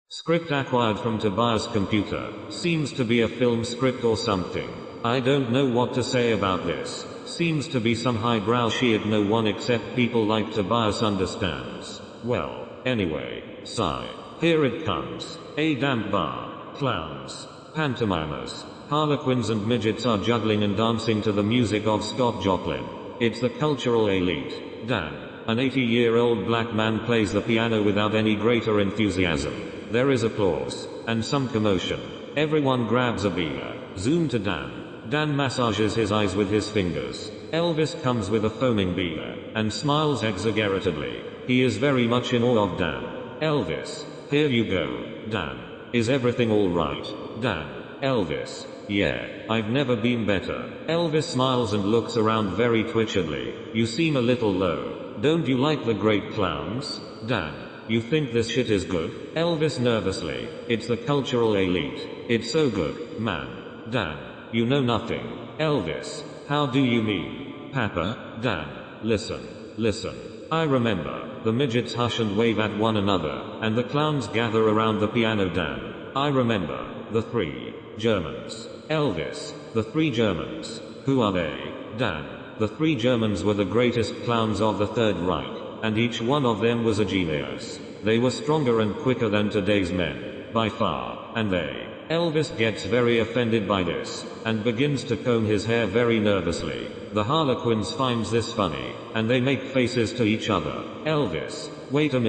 Script acquired from Tobias' computer. Seems to be a film script or something. I don't know what to say about this. Seems to be some highbrow shit no one except people like Tobias understands. Well, anyway, sigh. Here it comes. A damp bar. Clowns. Pantomimes. Harlequins and midgets are juggling and dancing to the music of Scott Joplin. It's the cultural elite. Dan. An 80-year-old black man plays the piano without any greater enthusiasm. There is applause. And some commotion. Everyone grabs a beer. Zoom to Dan. Dan massages his eyes with his fingers. Elvis comes with a foaming beer, and smiles exaggeratedly. He is very much in awe of Dan. Elvis. Here you go, Dan. Is everything alright? Dan. Elvis. Yeah, I've never been better. Elvis smiles and looks around very twitchedly. You seem a little low. Don't you like the great clowns? Dan. You think this shit is good? Elvis nervously. It's the cultural elite. It's so good, man. Dan. You know nothing. Elvis. How do you mean? Papa. Dan. Listen. I remember. The midgets hush and wave at one another, and the clowns gather around the piano. Dan. I remember. The 3 Germans. Elvis. The 3 Germans. Who are they? Dan. The 3 Germans were the greatest clowns of the Third Reich, and each one of them was a genius. They were stronger and quicker than today's men, by far, and they. Elvis gets very offended by this, and begins to comb his hair very nervously. The Harlequins finds this funny, and they make faces to each other. Elvis. Wait a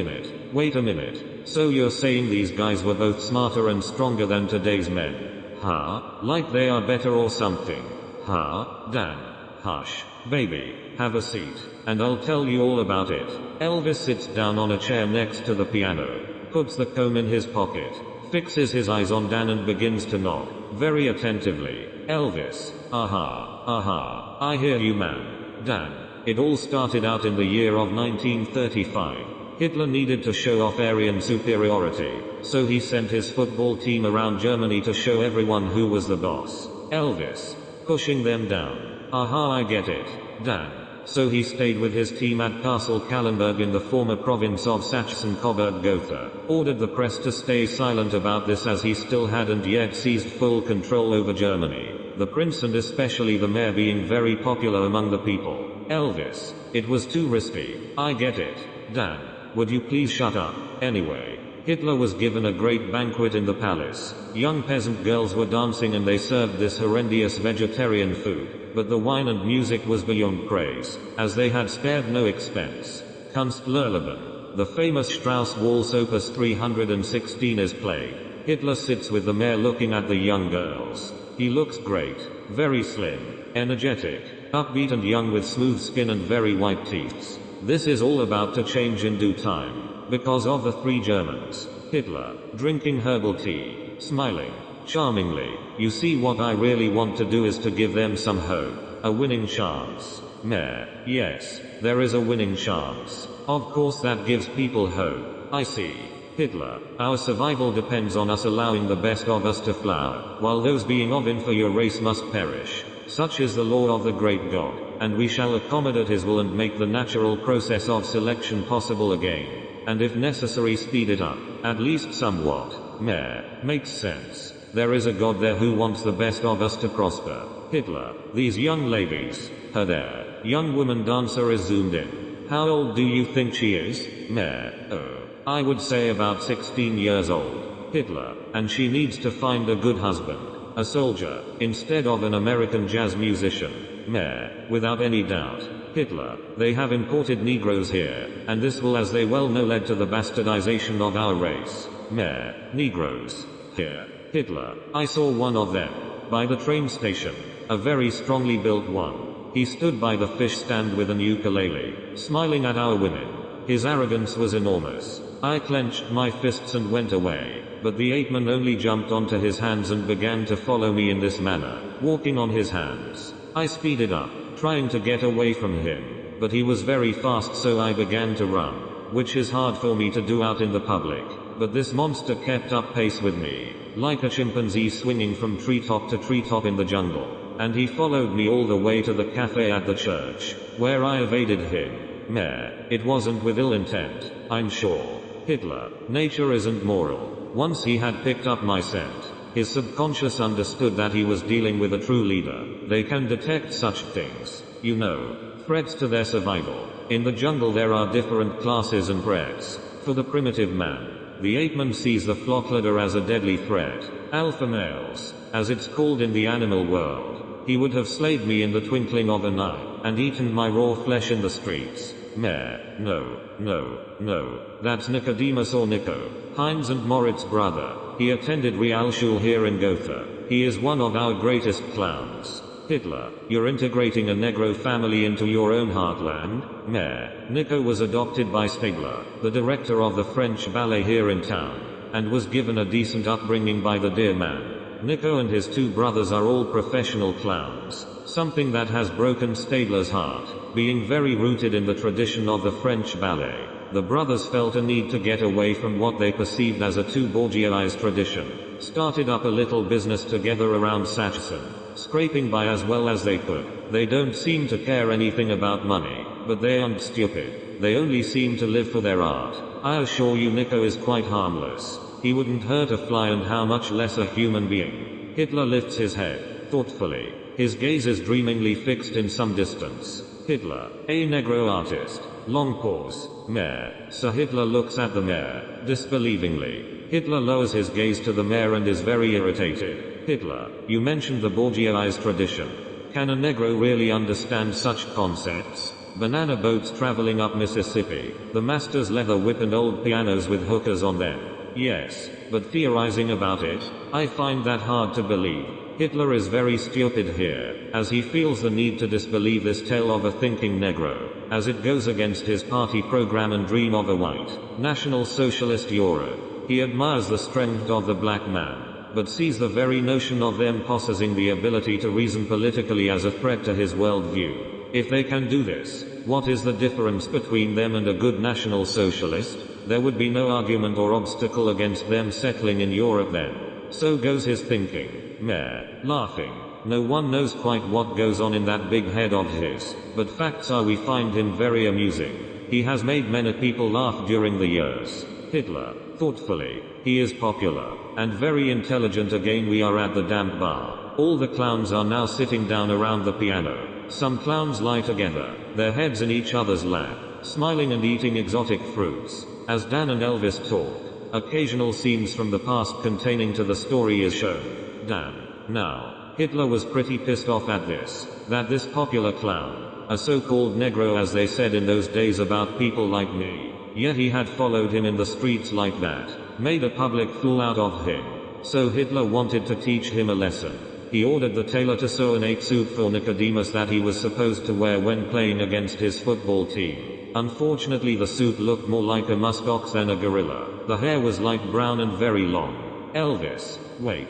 minute. So you're saying these guys were both smarter and stronger than today's men? Huh? Like they are better or something? Huh? Dan. Hush. Baby. Have a seat, and I'll tell you all about it. Elvis sits down on a chair next to the piano, puts the comb in his pocket, fixes his eyes on Dan and begins to nod, very attentively. Elvis. Aha. I hear you, man. Dan. It all started out in the year of 1935. Hitler needed to show off Aryan superiority, so he sent his football team around Germany to show everyone who was the boss. Elvis. Pushing them down. Aha, I get it. Dan. So he stayed with his team at Castle Kallenberg in the former province of Sachsen-Coburg-Gotha, ordered the press to stay silent about this as he still hadn't yet seized full control over Germany, the prince and especially the mayor being very popular among the people. Elvis. It was too risky. I get it. Dan. Would you please shut up? Anyway, Hitler was given a great banquet in the palace. Young peasant girls were dancing and they served this horrendous vegetarian food, but the wine and music was beyond praise, as they had spared no expense. Kunstlurleben. The famous Strauss Waltz Opus 316 is played. Hitler sits with the mayor looking at the young girls. He looks great. Very slim, energetic, upbeat and young with smooth skin and very white teeth. This is all about to change in due time, because of the 3 Germans. Hitler, drinking herbal tea, smiling, charmingly. You see, what I really want to do is to give them some hope, a winning chance. Mayor. Yes, there is a winning chance. Of course that gives people hope. I see. Hitler. Our survival depends on us allowing the best of us to flower, while those being of inferior race must perish. Such is the law of the great God, and we shall accommodate his will and make the natural process of selection possible again, and if necessary speed it up, at least somewhat. Mayor. Makes sense. There is a God there who wants the best of us to prosper. Hitler. These young ladies. Her there. Young woman dancer is zoomed in. How old do you think she is? Mayor. I would say about 16 years old. Hitler. And she needs to find a good husband. A soldier, instead of an American jazz musician. Mayor. Without any doubt. Hitler. They have imported Negroes here, and this will, as they well know, lead to the bastardization of our race. Mayor. Negroes. Here. Hitler. I saw one of them. By the train station. A very strongly built one. He stood by the fish stand with an ukulele, smiling at our women. His arrogance was enormous. I clenched my fists and went away, but the ape-man only jumped onto his hands and began to follow me in this manner, walking on his hands. I speeded up, trying to get away from him, but he was very fast, so I began to run, which is hard for me to do out in the public, but this monster kept up pace with me, like a chimpanzee swinging from treetop to treetop in the jungle, and he followed me all the way to the cafe at the church, where I evaded him. Mayor. It wasn't with ill intent, I'm sure. Hitler. Nature isn't moral. Once he had picked up my scent, his subconscious understood that he was dealing with a true leader. They can detect such things. You know, threats to their survival. In the jungle there are different classes and threats. For the primitive man, the apeman sees the flock leader as a deadly threat. Alpha males, as it's called in the animal world. He would have slayed me in the twinkling of an eye, and eaten my raw flesh in the streets. Mimer. No. That's Nikodemus or Nico. Heinz and Moritz brother. He attended Realschule here in Gotha. He is one of our greatest clowns. Hitler. You're integrating a Negro family into your own heartland? Mimer. Nico was adopted by Stigler, the director of the French ballet here in town, and was given a decent upbringing by the dear man. Nico and his two brothers are all professional clowns, something that has broken Stadler's heart, being very rooted in the tradition of the French ballet. The brothers felt a need to get away from what they perceived as a too bourgeoisized tradition, started up a little business together around Sachsen, scraping by as well as they could. They don't seem to care anything about money, but they aren't stupid. They only seem to live for their art. I assure you Nico is quite harmless. He wouldn't hurt a fly, and how much less a human being. Hitler lifts his head, thoughtfully. His gaze is dreamingly fixed in some distance. Hitler, a Negro artist. Long pause. Mimer. Sir Hitler looks at the mayor, disbelievingly. Hitler lowers his gaze to the mayor and is very irritated. Hitler, you mentioned the bourgeoisized tradition. Can a Negro really understand such concepts? Banana boats traveling up Mississippi, the master's leather whip and old pianos with hookers on them. Yes, but theorizing about it, I find that hard to believe. Hitler is very stupid here, as he feels the need to disbelieve this tale of a thinking Negro, as it goes against his party program and dream of a white, National Socialist Europe. He admires the strength of the black man, but sees the very notion of them possessing the ability to reason politically as a threat to his worldview. If they can do this, what is the difference between them and a good National Socialist? There would be no argument or obstacle against them settling in Europe then. So goes his thinking. Mimer. Laughing. No one knows quite what goes on in that big head of his, but facts are we find him very amusing. He has made many people laugh during the years. Hitler. Thoughtfully. He is popular, and very intelligent. Again we are at the damp bar. All the clowns are now sitting down around the piano. Some clowns lie together, their heads in each other's lap, smiling and eating exotic fruits. As Dan and Elvis talk, occasional scenes from the past containing to the story is shown. Dan. Now, Hitler was pretty pissed off at this, that this popular clown, a so-called Negro as they said in those days about people like me, yet he had followed him in the streets like that, made a public fool out of him. So Hitler wanted to teach him a lesson. He ordered the tailor to sew an 8 suit for Nikodemus that he was supposed to wear when playing against his football team. Unfortunately the suit looked more like a muskox than a gorilla. The hair was light brown and very long. Elvis. Wait.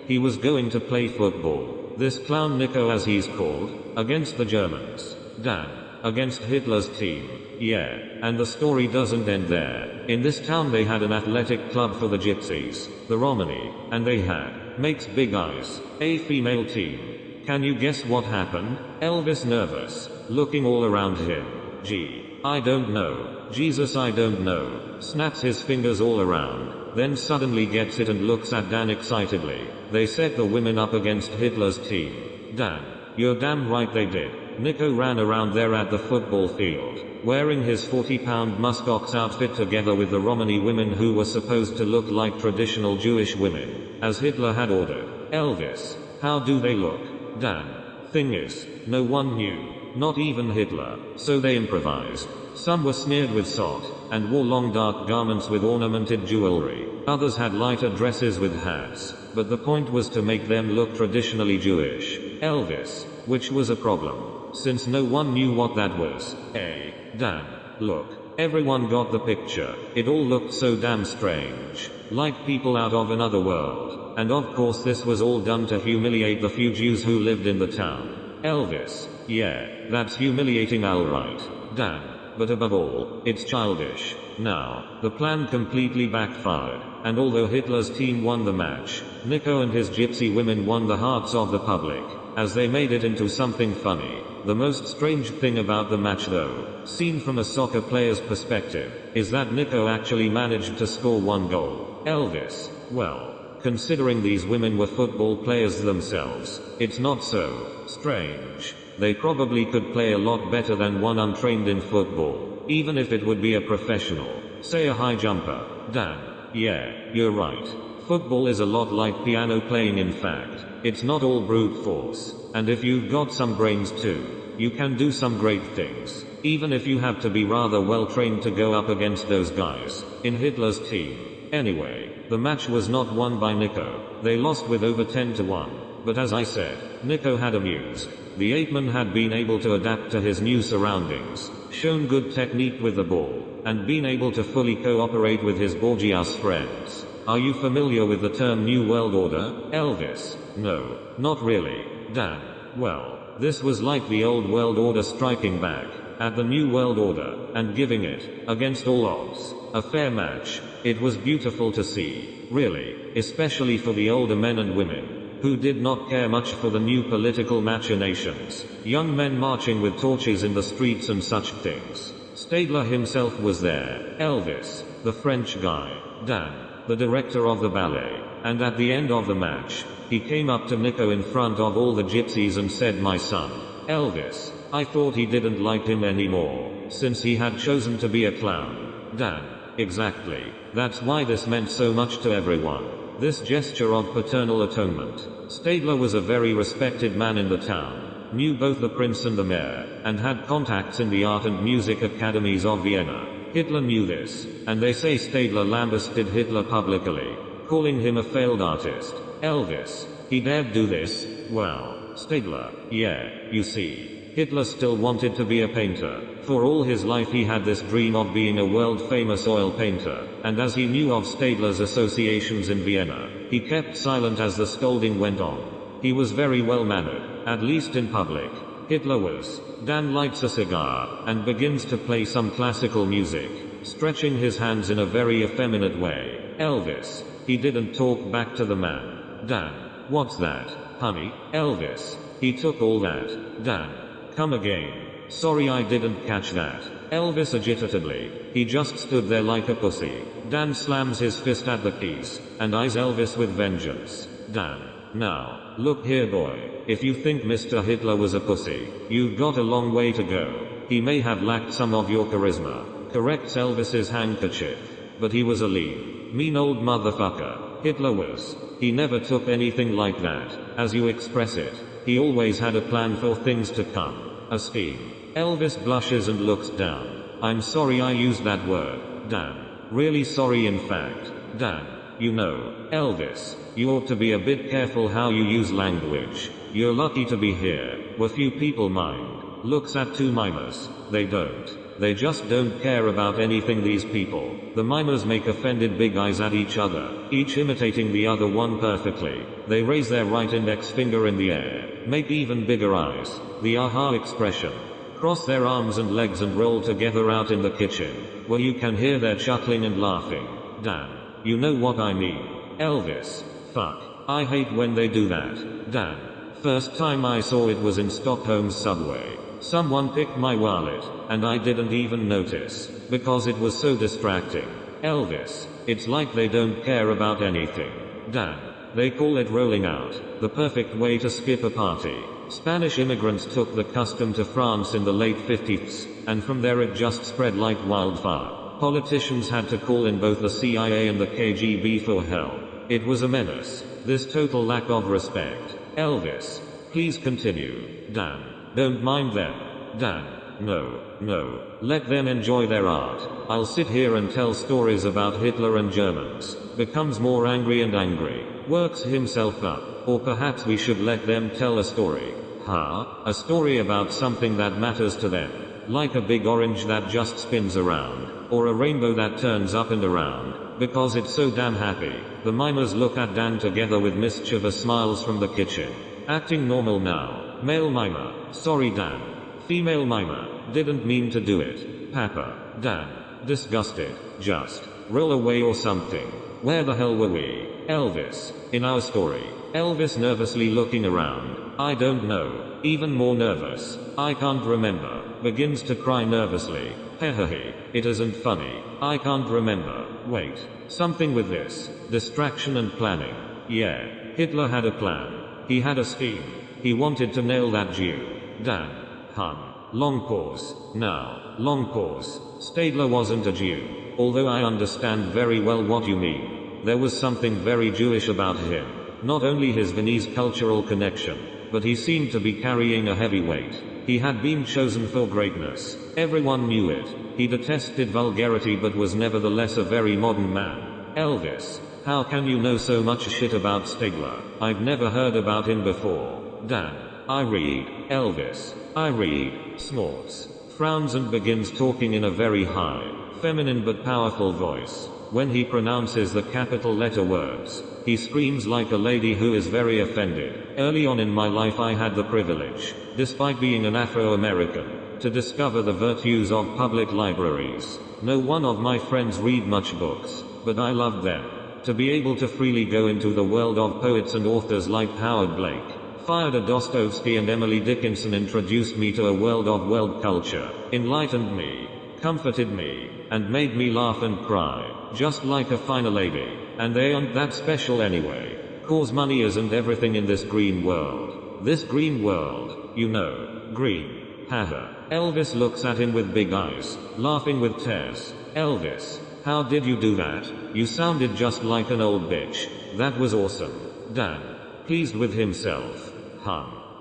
He was going to play football. This clown Nico as he's called, against the Germans. Dan. Against Hitler's team. Yeah, and the story doesn't end there. In this town they had an athletic club for the gypsies, the Romani, and they had, makes big eyes, a female team. Can you guess what happened? Elvis nervous, looking all around him. Gee, I don't know. Jesus, I don't know. Snaps his fingers all around, then suddenly gets it and looks at Dan excitedly. They set the women up against Hitler's team. Dan. You're damn right they did. Nico ran around there at the football field, wearing his 40-pound muskox outfit together with the Romani women who were supposed to look like traditional Jewish women, as Hitler had ordered. Elvis. How do they look? Dan. Thing is, no one knew. Not even Hitler. So they improvised. Some were smeared with salt, and wore long dark garments with ornamented jewelry. Others had lighter dresses with hats, but the point was to make them look traditionally Jewish. Elvis. Which was a problem, since no one knew what that was. Hey, Dan. Look. Everyone got the picture. It all looked so damn strange. Like people out of another world. And of course this was all done to humiliate the few Jews who lived in the town. Elvis. Yeah, that's humiliating alright. Dan. But above all, it's childish. Now, the plan completely backfired, and although Hitler's team won the match, Nico and his gypsy women won the hearts of the public, as they made it into something funny. The most strange thing about the match though, seen from a soccer player's perspective, is that Nico actually managed to score one goal. Elvis, well, considering these women were football players themselves, it's not so strange. They probably could play a lot better than one untrained in football, even if it would be a professional, say a high jumper. Dan, yeah, you're right. Football is a lot like piano playing in fact. It's not all brute force, and if you've got some brains too, you can do some great things, even if you have to be rather well trained to go up against those guys in Hitler's team. Anyway, the match was not won by Nico. They lost with over 10-1. But as I said, Nico had amused. The ape-man had been able to adapt to his new surroundings, shown good technique with the ball, and been able to fully cooperate with his gorgeous friends. Are you familiar with the term New World Order, Elvis? No, not really. Dan, well, this was like the old world order striking back at the New World Order, and giving it, against all odds, a fair match. It was beautiful to see, really, especially for the older men and women, who did not care much for the new political machinations, young men marching with torches in the streets and such things. Stadler himself was there, Elvis, the French guy, Dan, the director of the ballet, and at the end of the match, he came up to Nico in front of all the gypsies and said, "My son, Elvis, I thought he didn't like him anymore, since he had chosen to be a clown." Dan, exactly. That's why this meant so much to everyone. This gesture of paternal atonement. Stadler was a very respected man in the town, knew both the prince and the mayor, and had contacts in the art and music academies of Vienna. Hitler knew this, and they say Stadler lambasted Hitler publicly, calling him a failed artist. Elvis, he dared do this? Well, Stadler, yeah, you see. Hitler still wanted to be a painter. For all his life he had this dream of being a world-famous oil painter, and as he knew of Stadler's associations in Vienna, he kept silent as the scolding went on. He was very well-mannered, at least in public. Hitler was. Dan lights a cigar, and begins to play some classical music, stretching his hands in a very effeminate way. Elvis, he didn't talk back to the man. Dan, what's that, honey? Elvis, he took all that. Dan, come again. Sorry I didn't catch that. Elvis agitatedly. He just stood there like a pussy. Dan slams his fist at the keys, and eyes Elvis with vengeance. Dan, now, look here boy, if you think Mr. Hitler was a pussy, you've got a long way to go. He may have lacked some of your charisma, corrects Elvis's handkerchief, but he was a lean, mean old motherfucker. Hitler was. He never took anything like that, as you express it. He always had a plan for things to come. A scheme. Elvis blushes and looks down. I'm sorry I used that word, Dan. Really sorry in fact. Dan, you know, Elvis, you ought to be a bit careful how you use language. You're lucky to be here, where few people mind. Looks at two mimers. They don't. They just don't care about anything, these people. The mimers make offended big eyes at each other, each imitating the other one perfectly. They raise their right index finger in the air, make even bigger eyes, the aha expression, cross their arms and legs and roll together out in the kitchen, where you can hear their chuckling and laughing. Dan, you know what I mean. Elvis, fuck, I hate when they do that. Dan, first time I saw it was in Stockholm's subway. Someone picked my wallet, and I didn't even notice, because it was so distracting. Elvis, it's like they don't care about anything. Dan, they call it rolling out, the perfect way to skip a party. Spanish immigrants took the custom to France in the late 50s, and from there it just spread like wildfire. Politicians had to call in both the CIA and the KGB for help. It was a menace. This total lack of respect. Elvis, please continue. Dan, don't mind them. Dan, no, let them enjoy their art. I'll sit here and tell stories about Hitler and Germans. Becomes more angry and angry. Works himself up. Or perhaps we should let them tell a story. A story about something that matters to them. Like a big orange that just spins around. Or a rainbow that turns up and around. Because it's so damn happy. The mimers look at Dan together with mischievous smiles from the kitchen. Acting normal now. Male mimer, sorry Dan. Female mimer, didn't mean to do it. Papa, Dan, disgusted, just roll away or something. Where the hell were we? Elvis. In our story, Elvis nervously looking around. I don't know. Even more nervous. I can't remember. Begins to cry nervously. Hehehe. It isn't funny. I can't remember. Wait. Something with this. Distraction and planning. Yeah. Hitler had a plan. He had a scheme. He wanted to nail that Jew. Dan. Long pause. Now. Long pause. Stadler wasn't a Jew. Although I understand very well what you mean. There was something very Jewish about him. Not only his Viennese cultural connection, but he seemed to be carrying a heavy weight. He had been chosen for greatness. Everyone knew it. He detested vulgarity but was nevertheless a very modern man. Elvis. How can you know so much shit about Stadler? I've never heard about him before. Dan. I read. Elvis. I read. Snorts. Frowns and begins talking in a very high, feminine but powerful voice. When he pronounces the capital letter words, he screams like a lady who is very offended. Early on in my life I had the privilege, despite being an Afro-American, to discover the virtues of public libraries. No one of my friends read much books, but I loved them. To be able to freely go into the world of poets and authors like Howard Blake, Fyodor Dostoevsky and Emily Dickinson introduced me to a world of world culture, enlightened me, comforted me, and made me laugh and cry, just like a finer lady. And they aren't that special anyway. Cause money isn't everything in this green world. This green world, you know, green. Haha. Elvis looks at him with big eyes, laughing with tears. Elvis, how did you do that? You sounded just like an old bitch. That was awesome. Dan, pleased with himself.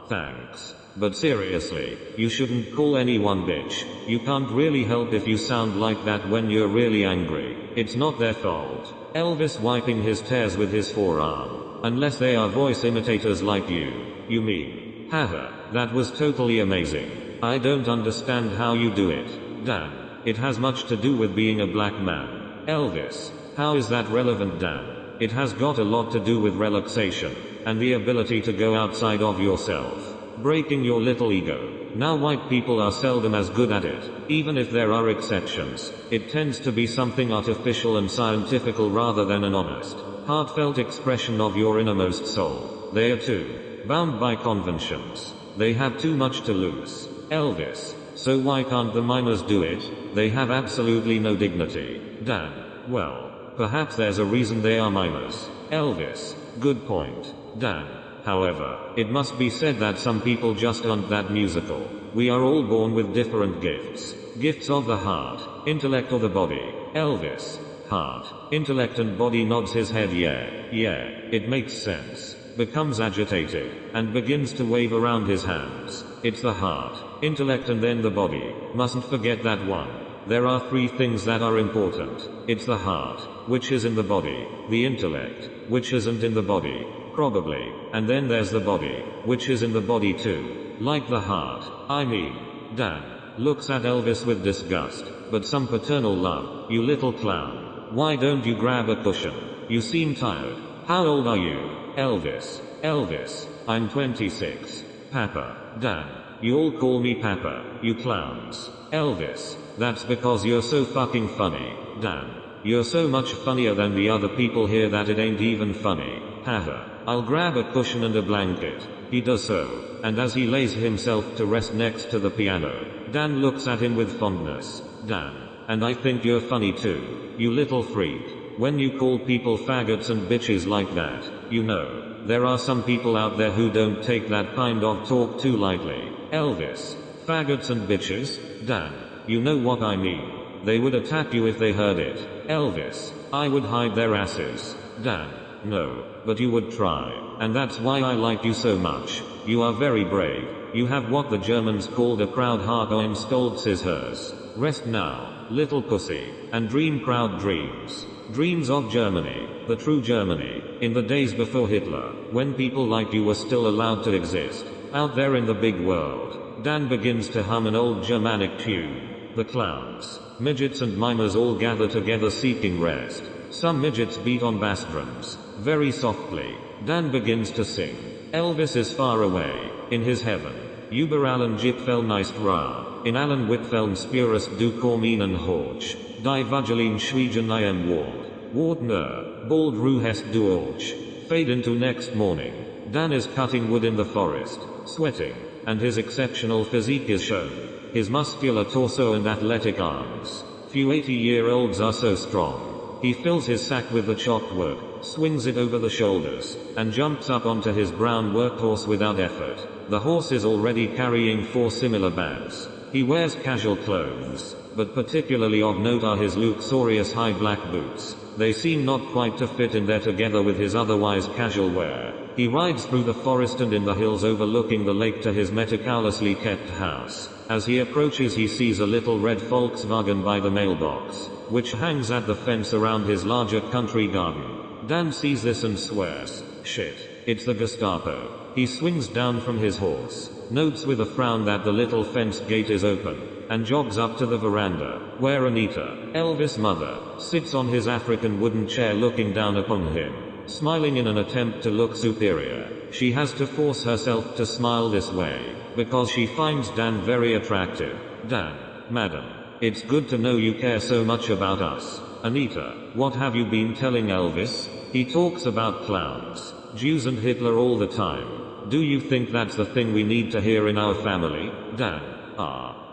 Thanks. But seriously, you shouldn't call anyone bitch. You can't really help if you sound like that when you're really angry. It's not their fault. Elvis wiping his tears with his forearm. Unless they are voice imitators like you mean. Haha, that was totally amazing. I don't understand how you do it. Dan, it has much to do with being a black man. Elvis, how is that relevant, Dan? It has got a lot to do with relaxation, and the ability to go outside of yourself. Breaking your little ego. Now white people are seldom as good at it, even if there are exceptions. It tends to be something artificial and scientifical rather than an honest, heartfelt expression of your innermost soul. They are too bound by conventions. They have too much to lose. Elvis. So why can't the mimers do it? They have absolutely no dignity. Dan. Well, perhaps there's a reason they are mimers. Elvis. Good point. Dan. However, it must be said that some people just aren't that musical. We are all born with different gifts. Gifts of the heart, intellect or the body. Elvis. Heart, intellect and body. Nods his head. Yeah, it makes sense. Becomes agitated, and begins to wave around his hands. It's the heart, intellect and then the body. Mustn't forget that one. There are three things that are important. It's the heart, which is in the body, the intellect, which isn't in the body, probably, and then there's the body, which is in the body too. Like the heart, I mean. Dan looks at Elvis with disgust, but some paternal love. You little clown. Why don't you grab a cushion? You seem tired. How old are you? Elvis, I'm 26. Papa. Dan, you all call me Papa, you clowns. Elvis, that's because you're so fucking funny. Dan, you're so much funnier than the other people here that it ain't even funny. Haha. I'll grab a cushion and a blanket. He does so, and as he lays himself to rest next to the piano, Dan looks at him with fondness. Dan, and I think you're funny too, you little freak. When you call people faggots and bitches like that, you know, there are some people out there who don't take that kind of talk too lightly. Elvis. Faggots and bitches? Dan, you know what I mean. They would attack you if they heard it. Elvis. I would hide their asses. Dan. No, but you would try. And that's why I like you so much. You are very brave. You have what the Germans called a proud heart. I'm stolz is hers. Rest now, little pussy, and dream proud dreams. Dreams of Germany, the true Germany, in the days before Hitler, when people like you were still allowed to exist, out there in the big world. Dan begins to hum an old Germanic tune. The clowns, midgets and mimers all gather together seeking rest. Some midgets beat on bass drums, very softly. Dan begins to sing. Elvis is far away, in his heaven. Überallen Gipfel neist ra, in allen Wipfeln spurest du Korminen Horch, die Vageline Schwiegen I am ward. Wardner, bald Ruhes Duorch. Fade into next morning. Dan is cutting wood in the forest, sweating, and his exceptional physique is shown. His muscular torso and athletic arms. Few 80-year-olds are so strong. He fills his sack with the chopped wood, swings it over the shoulders, and jumps up onto his brown workhorse without effort. The horse is already carrying 4 similar bags. He wears casual clothes, but particularly of note are his luxurious high black boots. They seem not quite to fit in there together with his otherwise casual wear. He rides through the forest and in the hills overlooking the lake to his meticulously kept house. As he approaches he sees a little red Volkswagen by the mailbox, which hangs at the fence around his larger country garden. Dan sees this and swears, "Shit, it's the Gestapo." He swings down from his horse, notes with a frown that the little fence gate is open, and jogs up to the veranda, where Anita, Elvis' mother, sits on his African wooden chair looking down upon him, smiling in an attempt to look superior. She has to force herself to smile this way, because she finds Dan very attractive. Dan, madam, it's good to know you care so much about us. Anita, what have you been telling Elvis? He talks about clowns, Jews and Hitler all the time. Do you think that's the thing we need to hear in our family? Dan,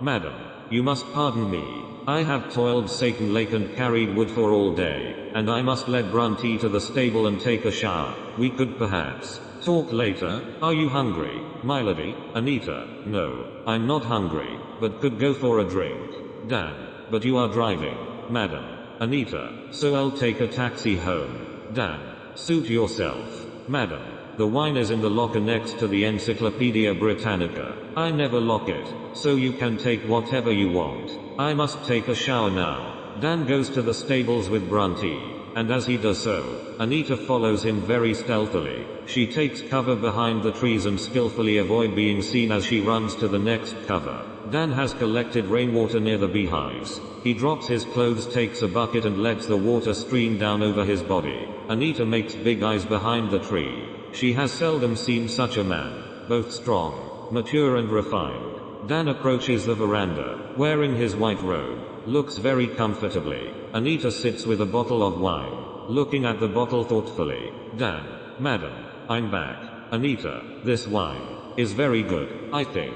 madam, you must pardon me. I have toiled Satan Lake and carried wood for all day, and I must let Brunty to the stable and take a shower. We could perhaps talk later. Are you hungry, my lady? Anita, no, I'm not hungry, but could go for a drink. Dan, but you are driving, madam. Anita, so I'll take a taxi home. Dan, suit yourself, madam. The wine is in the locker next to the Encyclopedia Britannica. I never lock it, so you can take whatever you want. I must take a shower now. Dan goes to the stables with Brunty, and as he does so, Anita follows him very stealthily. She takes cover behind the trees and skillfully avoids being seen as she runs to the next cover. Dan has collected rainwater near the beehives. He drops his clothes, takes a bucket and lets the water stream down over his body. Anita makes big eyes behind the tree. She has seldom seen such a man, both strong, mature and refined. Dan approaches the veranda, wearing his white robe, looks very comfortably. Anita sits with a bottle of wine, looking at the bottle thoughtfully. Dan, madam, I'm back. Anita, this wine is very good, I think.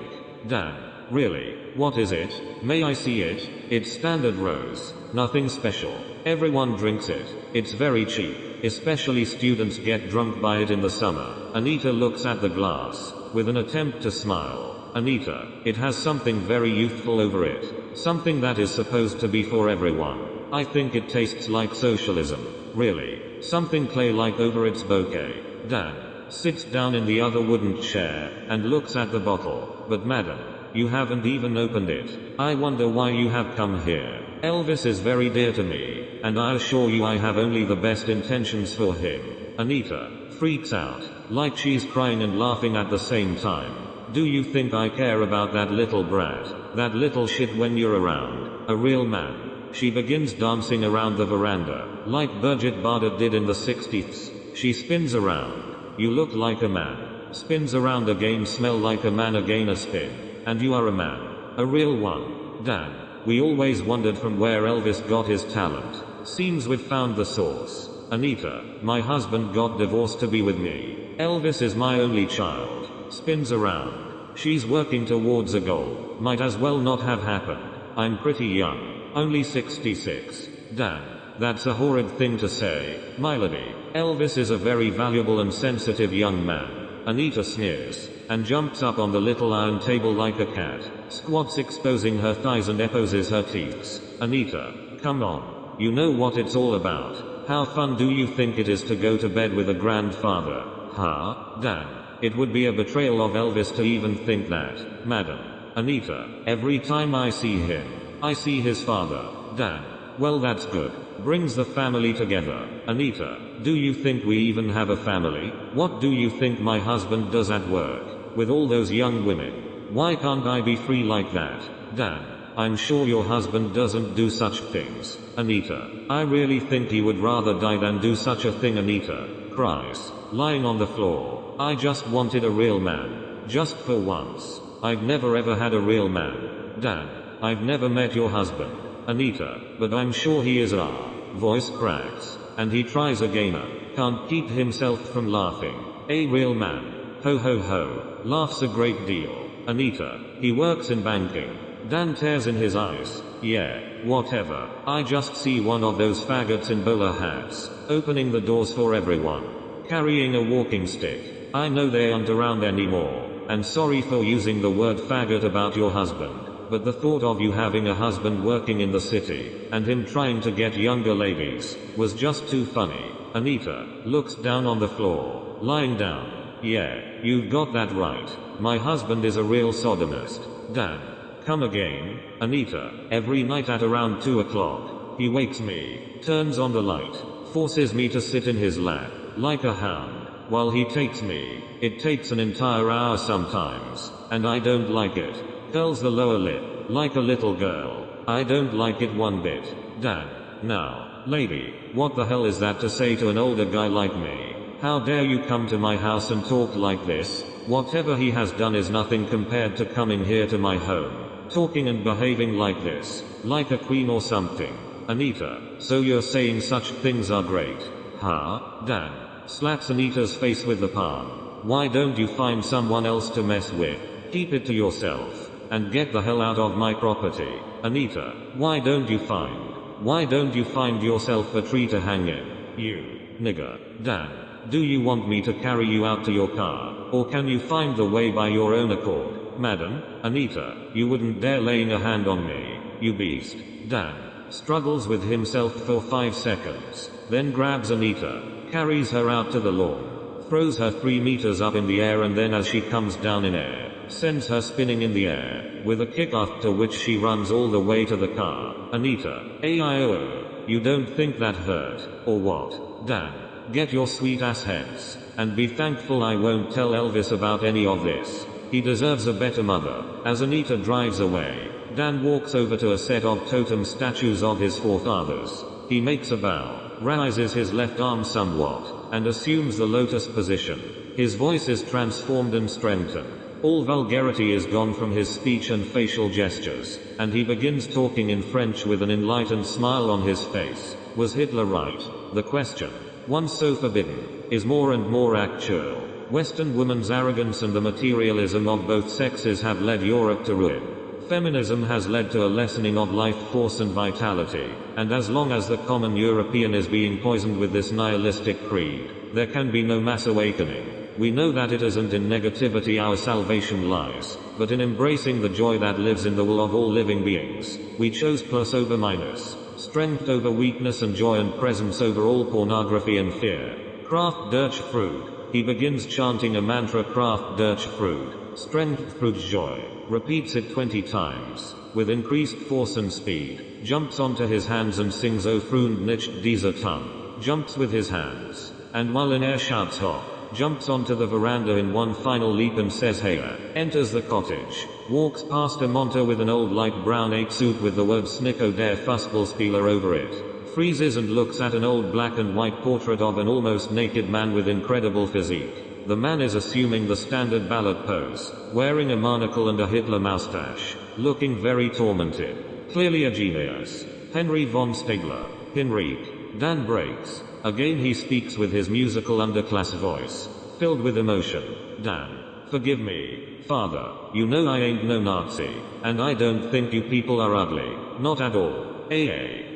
Dan, really? What is it? May I see it? It's standard rose, nothing special. Everyone drinks it. It's very cheap. Especially students get drunk by it in the summer. Anita looks at the glass, with an attempt to smile. Anita, it has something very youthful over it. Something that is supposed to be for everyone. I think it tastes like socialism. Really. Something clay-like over its bouquet. Dan sits down in the other wooden chair, and looks at the bottle. But madam, you haven't even opened it. I wonder why you have come here. Elvis is very dear to me, and I assure you I have only the best intentions for him. Anita freaks out, like she's crying and laughing at the same time. Do you think I care about that little brat, that little shit when you're around? A real man. She begins dancing around the veranda, like Birgit Bardot did in the 60s. She spins around. You look like a man. Spins around again, smell like a man again, a spin. And you are a man. A real one. Dan, we always wondered from where Elvis got his talent. Seems we've found the source. Anita, my husband got divorced to be with me. Elvis is my only child. Spins around. She's working towards a goal. Might as well not have happened. I'm pretty young. Only 66. Dan, that's a horrid thing to say, my lady. Elvis is a very valuable and sensitive young man. Anita sneers, and jumps up on the little iron table like a cat, squats exposing her thighs and opposes her teeth. Anita, come on. You know what it's all about. How fun do you think it is to go to bed with a grandfather? Huh? Dan, it would be a betrayal of Elvis to even think that. Madam. Anita, every time I see him, I see his father. Dan, well that's good. Brings the family together. Anita, do you think we even have a family? What do you think my husband does at work? With all those young women? Why can't I be free like that? Dan, I'm sure your husband doesn't do such things. Anita, I really think he would rather die than do such a thing. Anita cries, lying on the floor. I just wanted a real man. Just for once. I've never ever had a real man. Dan, I've never met your husband. Anita, but I'm sure he is. Our voice cracks. and he tries again. Can't keep himself from laughing. A real man. Ho ho ho. Laughs a great deal. Anita. He works in banking. Dan tears in his eyes. Yeah, whatever. I just see one of those faggots in bowler hats, opening the doors for everyone, carrying a walking stick. I know they aren't around anymore, and sorry for using the word faggot about your husband, but the thought of you having a husband working in the city, and him trying to get younger ladies, was just too funny. Anita looks down on the floor, lying down. Yeah, you've got that right. My husband is a real sodomist. Dan. Come again? Anita. Every night at around 2 o'clock. He wakes me, turns on the light, forces me to sit in his lap, like a hound, while he takes me. It takes an entire hour sometimes, and I don't like it. Curls the lower lip, like a little girl. I don't like it one bit. Dan. Now, lady, what the hell is that to say to an older guy like me? How dare you come to my house and talk like this? Whatever he has done is nothing compared to coming here to my home, talking and behaving like this, like a queen or something. Anita. So you're saying such things are great? Huh? Dan slaps Anita's face with the palm. Why don't you find someone else to mess with? Keep it to yourself, and get the hell out of my property. Anita. Why don't you find yourself a tree to hang in? You nigger. Dan. Do you want me to carry you out to your car, or can you find the way by your own accord? Madam. Anita. You wouldn't dare laying a hand on me, you beast. Dan struggles with himself for 5 seconds, then grabs Anita, carries her out to the lawn, throws her 3 meters up in the air, and then as she comes down in air, sends her spinning in the air, with a kick after which she runs all the way to the car. Anita. AIO. You don't think that hurt, or what? Dan. Get your sweet ass hence, and be thankful I won't tell Elvis about any of this. He deserves a better mother. As Anita drives away, Dan walks over to a set of totem statues of his forefathers. He makes a bow, raises his left arm somewhat, and assumes the lotus position. His voice is transformed and strengthened. All vulgarity is gone from his speech and facial gestures, and he begins talking in French with an enlightened smile on his face. Was Hitler right? The question, once so forbidden, is more and more actual. Western women's arrogance and the materialism of both sexes have led Europe to ruin. Feminism has led to a lessening of life force and vitality, and as long as the common European is being poisoned with this nihilistic creed, there can be no mass awakening. We know that it isn't in negativity our salvation lies, but in embracing the joy that lives in the will of all living beings. We chose plus over minus, strength over weakness, and joy and presence over all pornography and fear. Kraft durch Fruit. He begins chanting a mantra, Kraft durch Fruit, strength through joy, repeats it 20 times, with increased force and speed, jumps onto his hands and sings O Freund nicht dieser Tongue, jumps with his hands, and while in air shouts Hoch, jumps onto the veranda in one final leap and says Hey, enters the cottage, walks past a monter with an old light brown 8 suit with the word Snicko der Fußballspieler over it, freezes and looks at an old black and white portrait of an almost naked man with incredible physique. The man is assuming the standard ballot pose, wearing a monocle and a Hitler moustache, looking very tormented. Clearly a genius. Henry von Stegler. Henrique. Dan breaks. Again he speaks with his musical underclass voice, filled with emotion. Dan. Forgive me, Father. You know I ain't no Nazi, and I don't think you people are ugly. Not at all.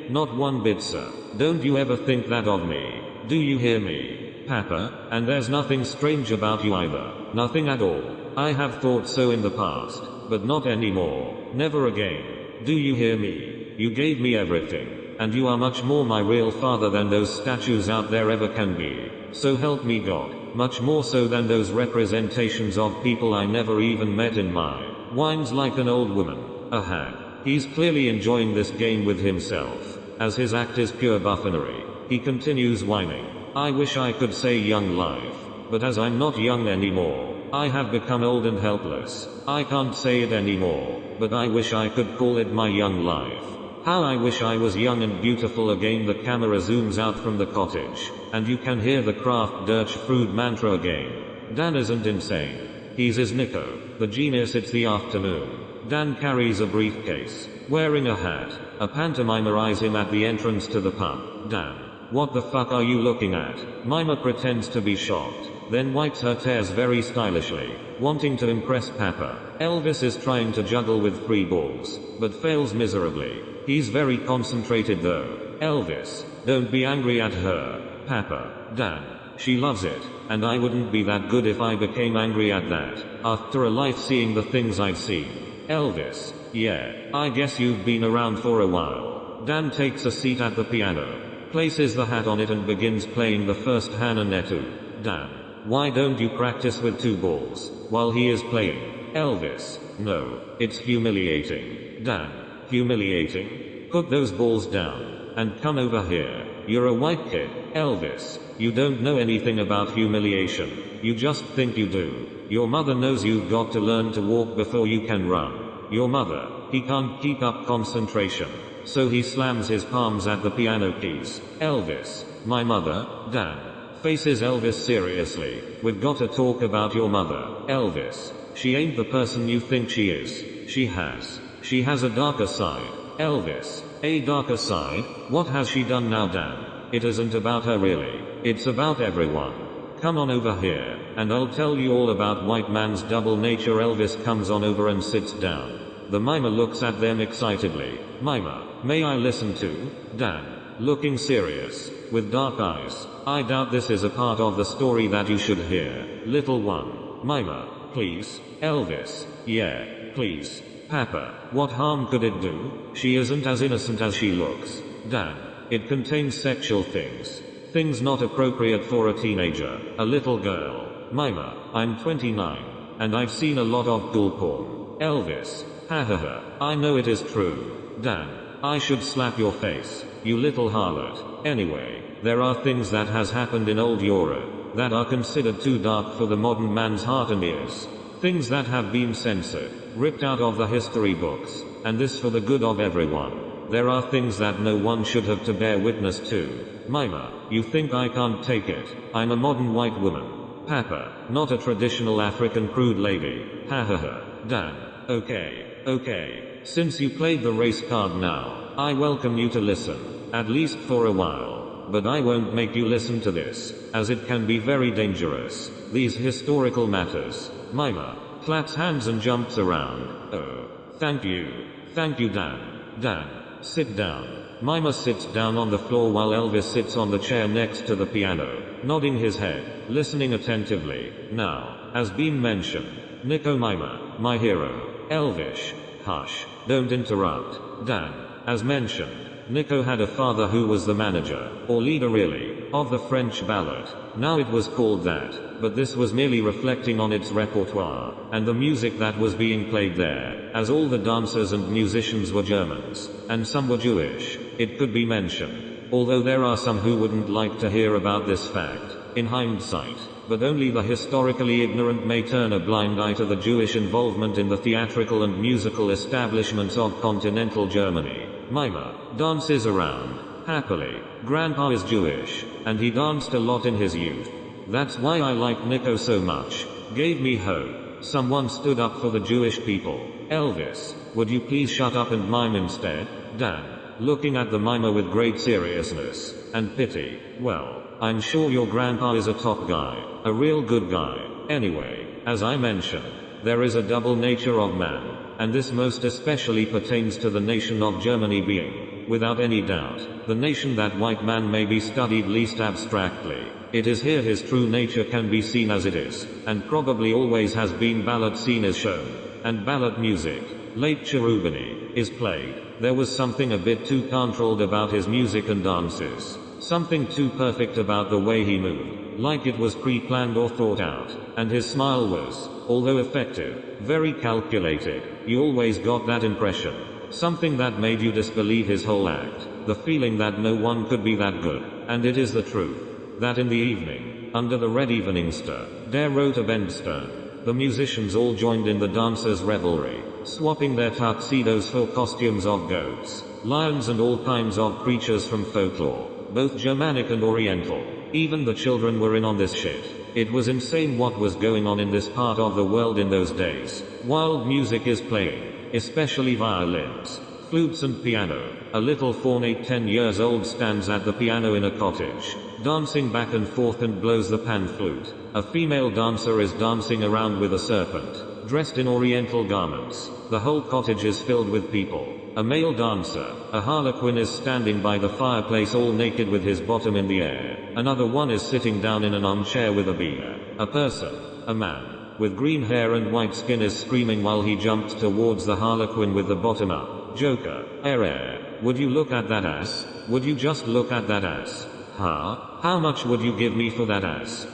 Not one bit, sir. Don't you ever think that of me. Do you hear me, Papa? And there's nothing strange about you either. Nothing at all. I have thought so in the past, but not anymore. Never again. Do you hear me? You gave me everything, and you are much more my real father than those statues out there ever can be. So help me God. Much more so than those representations of people I never even met in my whines like an old woman. A hag. He's clearly enjoying this game with himself, as his act is pure buffoonery. He continues whining. I wish I could say young life, but as I'm not young anymore, I have become old and helpless. I can't say it anymore, but I wish I could call it my young life. How I wish I was young and beautiful again. The camera zooms out from the cottage, and you can hear the Kraft durch Fruit mantra again. Dan isn't insane. He's his Nico, the genius. It's the afternoon. Dan carries a briefcase, wearing a hat. A pantomimer eyes him at the entrance to the pub. Dan What the fuck are you looking at? Mimer pretends to be shocked, then wipes her tears very stylishly, wanting to impress Papa. Elvis is trying to juggle with 3 balls, but fails miserably. He's very concentrated though. Elvis, don't be angry at her, Papa. Dan, she loves it, and I wouldn't be that good if I became angry at that, after a life seeing the things I've seen. Elvis, yeah, I guess you've been around for a while. Dan takes a seat at the piano, places the hat on it and begins playing the first Hananetu. Dan, why don't you practice with 2 balls, while he is playing? Elvis, no, it's humiliating. Dan, humiliating? Put those balls down, and come over here. You're a white kid. Elvis, you don't know anything about humiliation. You just think you do. Your mother knows you've got to learn to walk before you can run. Your mother, he can't keep up concentration, so he slams his palms at the piano keys. Elvis, my mother? Dan faces Elvis seriously. We've got to talk about your mother. Elvis, she ain't the person you think she is. She has a darker side. Elvis, a darker side? What has she done now, Dan? It isn't about her really. It's about everyone. Come on over here, and I'll tell you all about white man's double nature. Elvis comes on over and sits down. The mimer looks at them excitedly. Mimer, may I listen to? Dan, looking serious, with dark eyes. I doubt this is a part of the story that you should hear. Little one. Mimer, please. Elvis, yeah, please. Papa, what harm could it do? She isn't as innocent as she looks. Dan, it contains sexual things. Things not appropriate for a teenager, a little girl. Mimer, I'm 29, and I've seen a lot of ghoul porn. Elvis, ha, I know it is true. Dan, I should slap your face, you little harlot. Anyway, there are things that has happened in old Europe, that are considered too dark for the modern man's heart and ears. Things that have been censored, ripped out of the history books, and this for the good of everyone. There are things that no one should have to bear witness to. Mimer, you think I can't take it? I'm a modern white woman. Papa, not a traditional African prude lady. Ha. Dan, okay. Since you played the race card now, I welcome you to listen, at least for a while. But I won't make you listen to this, as it can be very dangerous. These historical matters. Mimer claps hands and jumps around. Oh, thank you, Dan. Dan, sit down. Mimer sits down on the floor while Elvis sits on the chair next to the piano, nodding his head, listening attentively. Now, as been mentioned, Nico Mimer, my hero. Elvis, hush, don't interrupt. Dan, as mentioned, Nico had a father who was the manager, or leader really, of the French ballet. Now it was called that, but this was merely reflecting on its repertoire, and the music that was being played there, as all the dancers and musicians were Germans, and some were Jewish, it could be mentioned. Although there are some who wouldn't like to hear about this fact, in hindsight, but only the historically ignorant may turn a blind eye to the Jewish involvement in the theatrical and musical establishments of continental Germany. Mimer dances around, happily. Grandpa is Jewish, and he danced a lot in his youth. That's why I like Nico so much. Gave me hope. Someone stood up for the Jewish people. Elvis, would you please shut up and mime instead? Dan, looking at the mimer with great seriousness and pity. Well, I'm sure your grandpa is a top guy, a real good guy. Anyway, as I mentioned, there is a double nature of man, and this most especially pertains to the nation of Germany being, without any doubt, the nation that white man may be studied least abstractly. It is here his true nature can be seen as it is, and probably always has been. Ballad scene is shown, and ballad music, late Cherubini, is played. There was something a bit too controlled about his music and dances, something too perfect about the way he moved, like it was pre-planned or thought out, and his smile was, although effective, very calculated. You always got that impression. Something that made you disbelieve his whole act. The feeling that no one could be that good. And it is the truth, that in the evening, under the red evening star, der rote Bendstern, the musicians all joined in the dancers' revelry, swapping their tuxedos for costumes of goats, lions and all kinds of creatures from folklore, both Germanic and Oriental. Even the children were in on this shit. It was insane what was going on in this part of the world in those days. Wild music is playing, especially violins, flutes and piano. A little fawn 8-10 years old stands at the piano in a cottage, dancing back and forth and blows the pan flute. A female dancer is dancing around with a serpent, dressed in oriental garments. The whole cottage is filled with people. A male dancer, a harlequin, is standing by the fireplace all naked with his bottom in the air. Another one is sitting down in an armchair with a beer. A person, a man, with green hair and white skin is screaming while he jumps towards the harlequin with the bottom up. Joker, would you look at that ass? Would you just look at that ass? Ha? How much would you give me for that ass?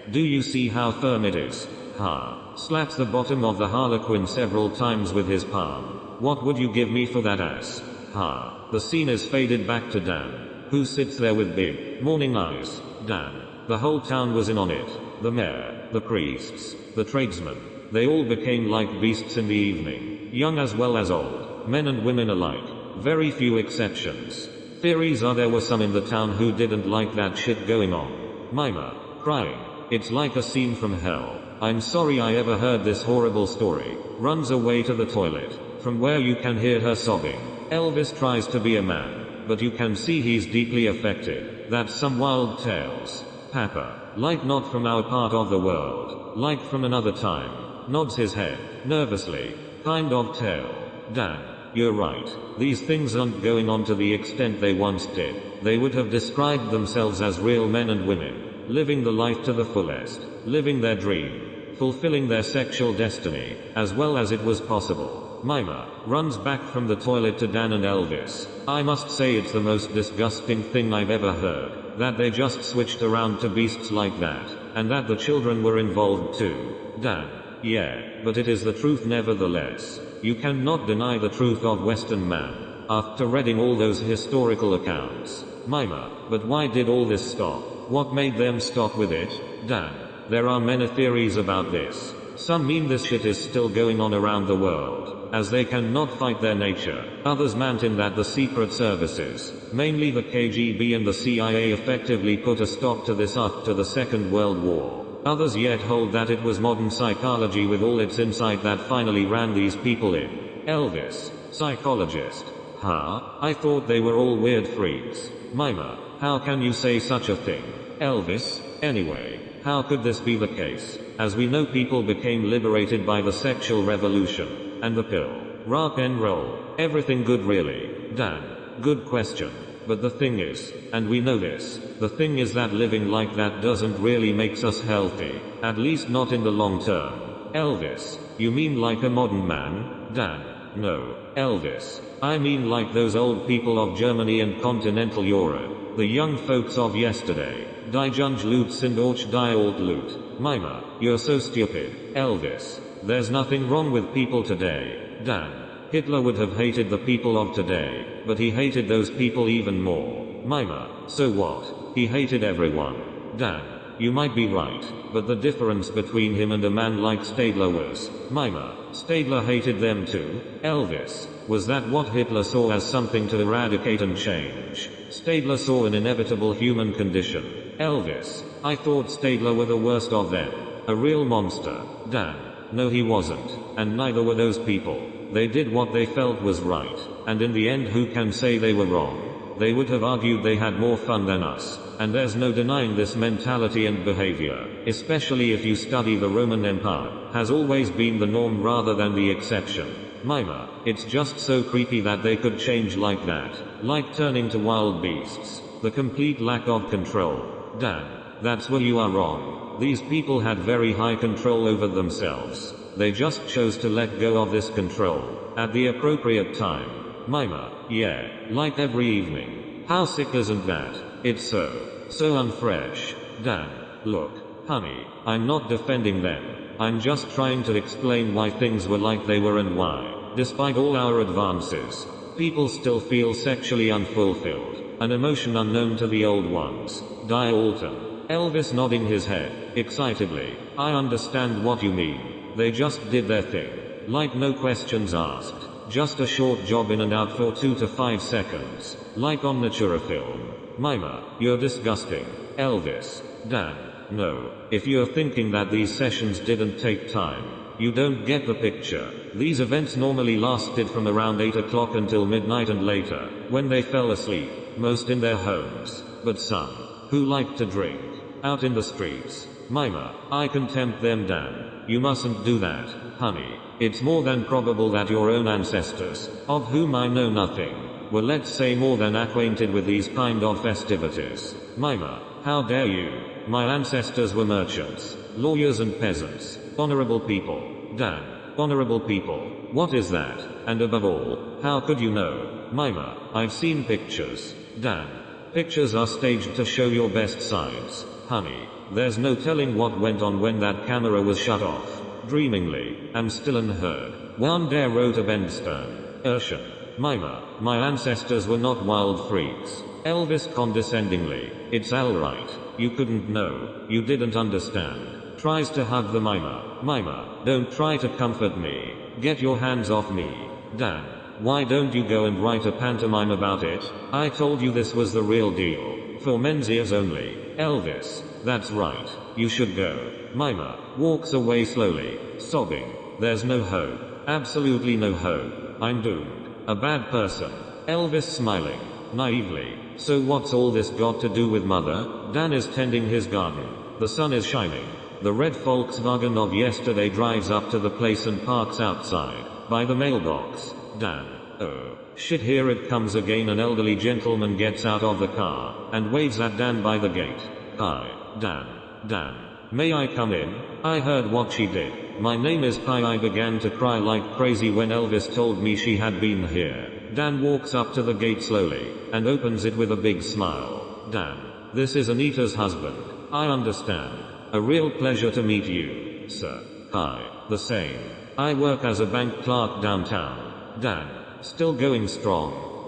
Do you see how firm it is? Ha? Slaps the bottom of the harlequin several times with his palm. What would you give me for that ass? Ha. The scene is faded back to Dan, who sits there with big, mourning eyes. Dan. The whole town was in on it. The mayor, the priests, the tradesmen. They all became like beasts in the evening. Young as well as old. Men and women alike. Very few exceptions. Theories are there were some in the town who didn't like that shit going on. Mimer. Crying. It's like a scene from hell. I'm sorry I ever heard this horrible story. Runs away to the toilet, from where you can hear her sobbing. Elvis tries to be a man, but you can see he's deeply affected. That's some wild tales. Papa, like not from our part of the world, like from another time. Nods his head, nervously. Kind of tale. Dan, you're right. These things aren't going on to the extent they once did. They would have described themselves as real men and women, living the life to the fullest, living their dream, fulfilling their sexual destiny, as well as it was possible. Mimer runs back from the toilet to Dan and Elvis. I must say it's the most disgusting thing I've ever heard, that they just switched around to beasts like that, and that the children were involved too. Dan. Yeah, but it is the truth nevertheless. You cannot deny the truth of Western man, after reading all those historical accounts. Mimer, but why did all this stop? What made them stop with it? Dan. There are many theories about this. Some mean this shit is still going on around the world, as they cannot fight their nature. Others maintain that the secret services, mainly the KGB and the CIA, effectively put a stop to this after the Second World War. Others yet hold that it was modern psychology with all its insight that finally ran these people in. Elvis, psychologist. Ha? I thought they were all weird freaks. Mimer, how can you say such a thing? Elvis, anyway. How could this be the case? As we know, people became liberated by the sexual revolution, and the pill. Rock and roll. Everything good really. Dan. Good question. But the thing is, and we know this, the thing is that living like that doesn't really makes us healthy. At least not in the long term. Elvis. You mean like a modern man? Dan. No. Elvis. I mean like those old people of Germany and continental Europe. The young folks of yesterday. Die Junge Loot sind och die old loot. Mimer, you're so stupid. Elvis. There's nothing wrong with people today. Dan. Hitler would have hated the people of today, but he hated those people even more. Mimer. So what? He hated everyone. Dan. You might be right, but the difference between him and a man like Stadler was, Mimer, Stadler hated them too. Elvis. Was that what Hitler saw as something to eradicate and change? Stadler saw an inevitable human condition. Elvis. I thought Stadler were the worst of them. A real monster. Dan. No, he wasn't. And neither were those people. They did what they felt was right. And in the end, who can say they were wrong? They would have argued they had more fun than us. And there's no denying this mentality and behavior, especially if you study the Roman Empire, has always been the norm rather than the exception. Mimer. It's just so creepy that they could change like that. Like turning to wild beasts. The complete lack of control. Dan. That's where you are wrong. These people had very high control over themselves. They just chose to let go of this control at the appropriate time. Mimer. Yeah, like every evening. How sick isn't that? It's so unfresh. Dan. Look, honey, I'm not defending them. I'm just trying to explain why things were like they were and why, despite all our advances, people still feel sexually unfulfilled, an emotion unknown to the old ones. Die Alton. Elvis nodding his head, excitedly. I understand what you mean. They just did their thing. Like no questions asked. Just a short job in and out for 2 to 5 seconds. Like on Natura film. Mimer, you're disgusting. Elvis. Dan. No. If you're thinking that these sessions didn't take time, you don't get the picture. These events normally lasted from around 8 o'clock until midnight and later, when they fell asleep, most in their homes, but some, who liked to drink, out in the streets. Mimer, I can tempt them, Dan. You mustn't do that, honey. It's more than probable that your own ancestors, of whom I know nothing, were, let's say, more than acquainted with these kind of festivities. Mimer, how dare you? My ancestors were merchants, lawyers and peasants, honorable people. Dan, honorable people. What is that? And above all, how could you know? Mimer, I've seen pictures. Dan, pictures are staged to show your best sides, honey. There's no telling what went on when that camera was shut off. Dreamingly, am still unheard. One dare wrote a Bendstern. Urshan. Mimer, my ancestors were not wild freaks. Elvis condescendingly. It's alright. You couldn't know. You didn't understand. Tries to hug the Mimer. Mimer, don't try to comfort me. Get your hands off me. Dan, why don't you go and write a pantomime about it? I told you this was the real deal. For men's ears only. Elvis, that's right. You should go. Mimer walks away slowly, sobbing. There's no hope. Absolutely no hope. I'm doomed. A bad person. Elvis smiling, naively. So what's all this got to do with mother? Dan is tending his garden. The sun is shining. The red Volkswagen of yesterday drives up to the place and parks outside, by the mailbox. Dan. Oh, shit, here it comes again. An elderly gentleman gets out of the car, and waves at Dan by the gate. Hi, Dan. Dan. May I come in? I heard what she did. My name is Pi. I began to cry like crazy when Elvis told me she had been here. Dan walks up to the gate slowly, and opens it with a big smile. Dan. This is Anita's husband. I understand. A real pleasure to meet you, sir. Hi. The same. I work as a bank clerk downtown. Dan. Still going strong.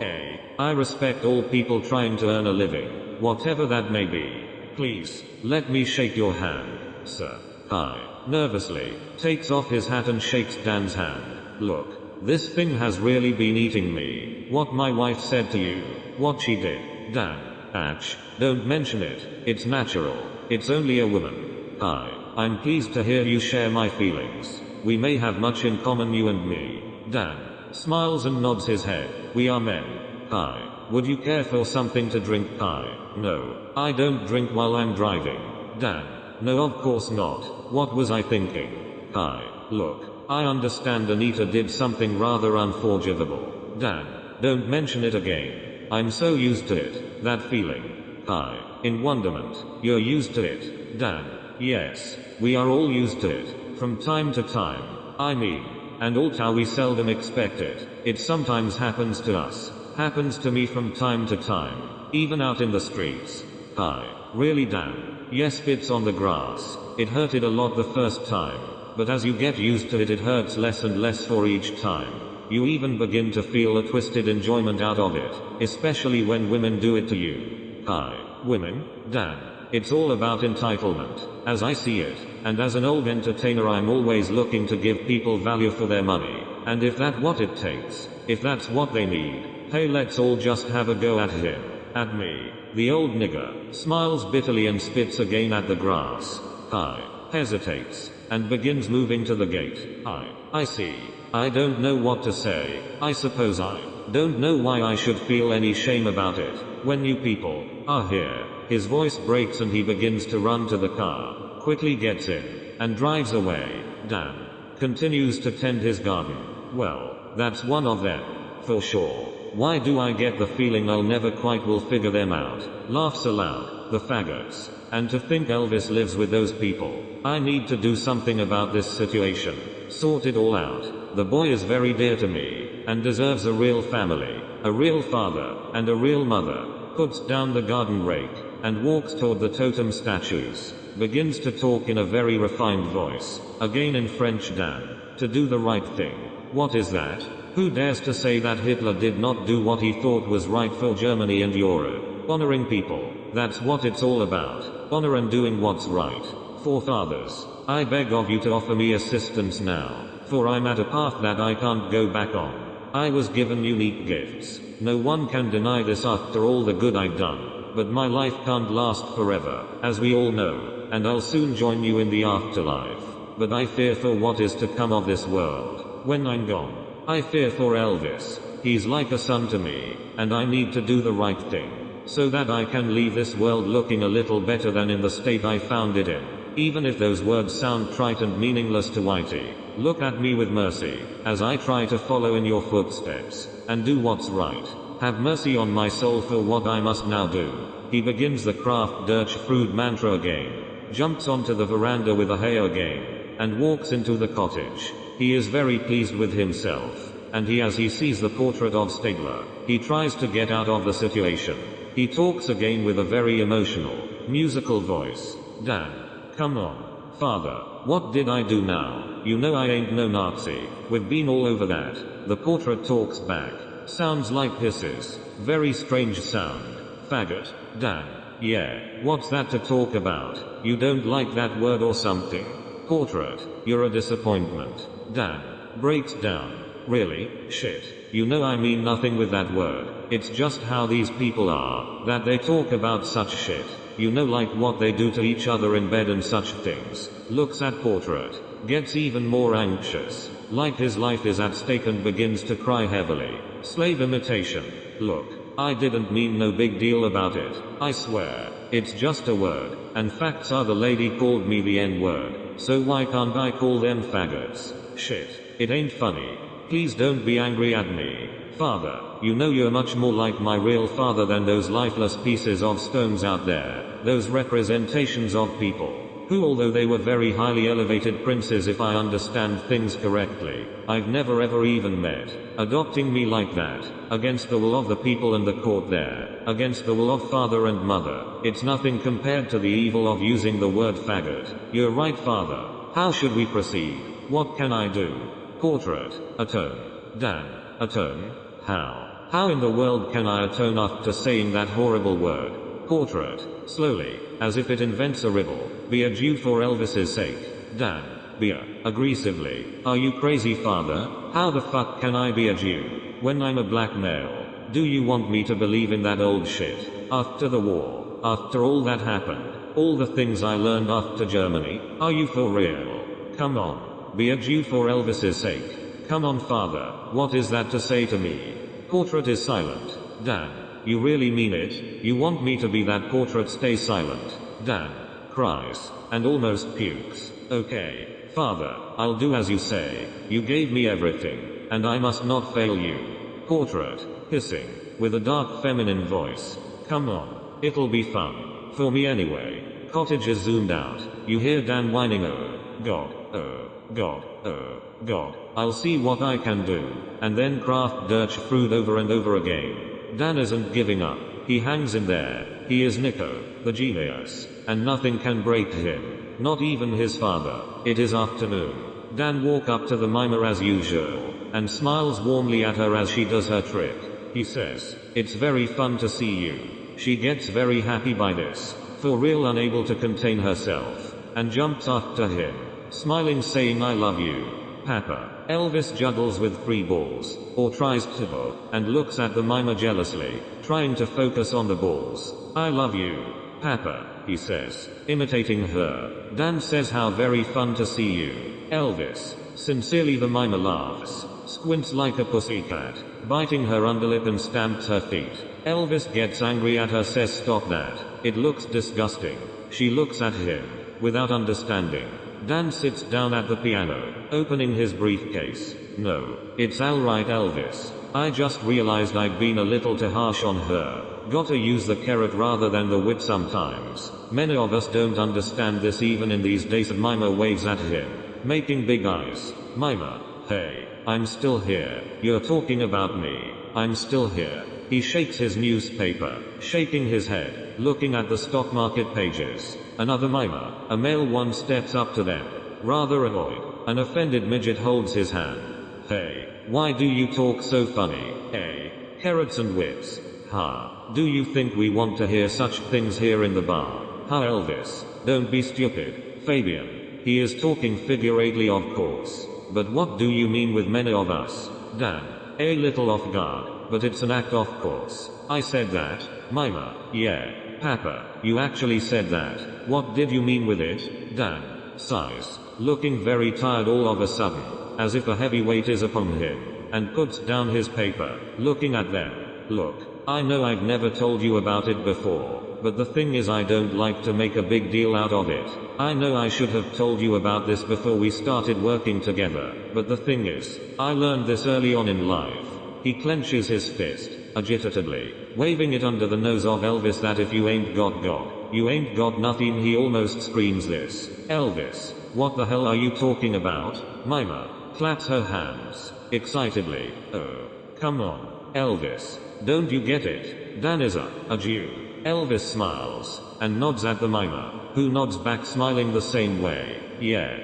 I respect all people trying to earn a living, whatever that may be. Please, let me shake your hand, sir. Hi. Nervously, takes off his hat and shakes Dan's hand. Look, this thing has really been eating me. What my wife said to you, what she did. Dan. Atch, don't mention it. It's natural. It's only a woman. Hi. I'm pleased to hear you share my feelings. We may have much in common, you and me. Dan. Smiles and nods his head. We are men. Hi. Would you care for something to drink? Hi. No. I don't drink while I'm driving. Dan. No, of course not. What was I thinking? Hi. Look, I understand Anita did something rather unforgivable. Dan. Don't mention it again. I'm so used to it. That feeling. Hi. In wonderment. You're used to it. Dan. Yes. We are all used to it. From time to time. I mean. And although we seldom expect it, it sometimes happens to us. Happens to me from time to time. Even out in the streets. Hi. Really, Dan? Yes, spits on the grass. It hurted a lot the first time. But as you get used to it, it hurts less and less for each time. You even begin to feel a twisted enjoyment out of it. Especially when women do it to you. Hi. Women? Dan. It's all about entitlement, as I see it, and as an old entertainer I'm always looking to give people value for their money, and if that's what it takes, if that's what they need, hey, let's all just have a go at him, at me. The old nigger smiles bitterly and spits again at the grass. Hi. Hesitates, and begins moving to the gate. I see. I don't know what to say. I suppose I don't know why I should feel any shame about it, when you people are here. His voice breaks and he begins to run to the car, quickly gets in, and drives away. Dan continues to tend his garden. Well, that's one of them, for sure. Why do I get the feeling I'll never quite will figure them out? Laughs aloud. The faggots. And to think Elvis lives with those people. I need to do something about this situation. Sort it all out. The boy is very dear to me, and deserves a real family, a real father, and a real mother. Puts down the garden rake, and walks toward the totem statues. Begins to talk in a very refined voice, again in French. Dan. To do the right thing. What is that? Who dares to say that Hitler did not do what he thought was right for Germany and Europe? Honoring people. That's what it's all about. Honor and doing what's right. Forefathers. I beg of you to offer me assistance now, for I'm at a path that I can't go back on. I was given unique gifts. No one can deny this after all the good I've done. But my life can't last forever, as we all know, and I'll soon join you in the afterlife. But I fear for what is to come of this world. when I'm gone. I fear for Elvis. He's like a son to me, and I need to do the right thing, so that I can leave this world looking a little better than in the state I found it in. Even if those words sound trite and meaningless to Whitey, look at me with mercy, as I try to follow in your footsteps, and do what's right. Have mercy on my soul for what I must now do. He begins the craft dirch fruit mantra again, jumps onto the veranda with a hey again, and walks into the cottage. He is very pleased with himself, and as he sees the portrait of Stigler, he tries to get out of the situation. He talks again with a very emotional, musical voice. Dan, come on. Father, what did I do now? You know I ain't no Nazi. We've been all over that. The portrait talks back. Sounds like hisses. Very strange sound. Faggot. Dan. Yeah, what's that to talk about? You don't like that word or something? Portrait, you're a disappointment. Dan. Breaks down. Really? Shit. You know I mean nothing with that word. It's just how these people are, that they talk about such shit. You know, like what they do to each other in bed and such things. Looks at portrait. Gets even more anxious. Like his life is at stake and begins to cry heavily. Slave imitation. Look, I didn't mean no big deal about it. I swear. It's just a word. And facts are the lady called me the N-word. So why can't I call them faggots? Shit. It ain't funny. Please don't be angry at me. Father, you know you're much more like my real father than those lifeless pieces of stones out there. Those representations of people, who although they were very highly elevated princes if I understand things correctly, I've never ever even met. Adopting me like that, against the will of the people and the court there, against the will of father and mother, it's nothing compared to the evil of using the word faggot. You're right, father. How should we proceed? What can I do? Portrait. Atone. Dan. Atone? How? How in the world can I atone after saying that horrible word? Portrait. Slowly, as if it invents a riddle. Be a Jew for Elvis's sake. Dan. Be aggressively. Are you crazy, father? How the fuck can I be a Jew when I'm a black male? Do you want me to believe in that old shit? After the war, after all that happened, all the things I learned after Germany, are you for real? Come on. Be a Jew for Elvis's sake. Come on, father. What is that to say to me? Portrait is silent. Dan. You really mean it? You want me to be that portrait? Stay silent. Dan. Cries. And almost pukes. Okay, father, I'll do as you say. You gave me everything, and I must not fail you. Portrait. Hissing. With a dark feminine voice. Come on. It'll be fun. For me anyway. Cottage is zoomed out. You hear Dan whining, oh, God, oh, God, oh, God. I'll see what I can do. And then craft dirch fruit over and over again. Dan isn't giving up. He hangs in there. He is Nico, the genius. And nothing can break him. Not even his father. It is afternoon. Dan walks up to the Mimer as usual, and smiles warmly at her as she does her trick. He says, "It's very fun to see you." She gets very happy by this, for real unable to contain herself, and jumps after him, smiling saying, "I love you, Papa." Elvis juggles with 3 balls, or tries to, and looks at the Mimer jealously, trying to focus on the balls. "I love you, Papa," he says, imitating her. Dan says, "How very fun to see you, Elvis." Sincerely the Mimer laughs, squints like a pussycat, biting her underlip and stamps her feet. Elvis gets angry at her, says, "Stop that. It looks disgusting." She looks at him, without understanding. Dan sits down at the piano, opening his briefcase. "No, it's alright, Elvis. I just realized I've been a little too harsh on her. Gotta use the carrot rather than the whip sometimes. Many of us don't understand this even in these days." Mimer waves at him, making big eyes. "Mimer, hey, I'm still here. You're talking about me. I'm still here." He shakes his newspaper, shaking his head, looking at the stock market pages. Another Mimer, a male one, steps up to them. Rather annoyed, an offended midget holds his hand. "Hey, why do you talk so funny, eh? Carrots and whips. Ha. Do you think we want to hear such things here in the bar? Ha, Elvis, don't be stupid. Fabian. He is talking figuratively, of course. But what do you mean with many of us? Dan. A little off guard, but it's an act, of course. I said that. Mimer. Yeah. Papa, you actually said that. What did you mean with it? Dan. Sighs, looking very tired all of a sudden. as if a heavy weight is upon him, and puts down his paper, looking at them. Look, I know I've never told you about it before, but the thing is I don't like to make a big deal out of it. I know I should have told you about this before we started working together, but the thing is, I learned this early on in life. He clenches his fist, agitatedly, waving it under the nose of Elvis that if you ain't got God, you ain't got nothing. He almost screams this. Elvis, what the hell are you talking about? Mimer claps her hands, excitedly. Oh, come on, Elvis, don't you get it? Dan is a Jew. Elvis smiles, and nods at the mimer, who nods back smiling the same way. Yeah,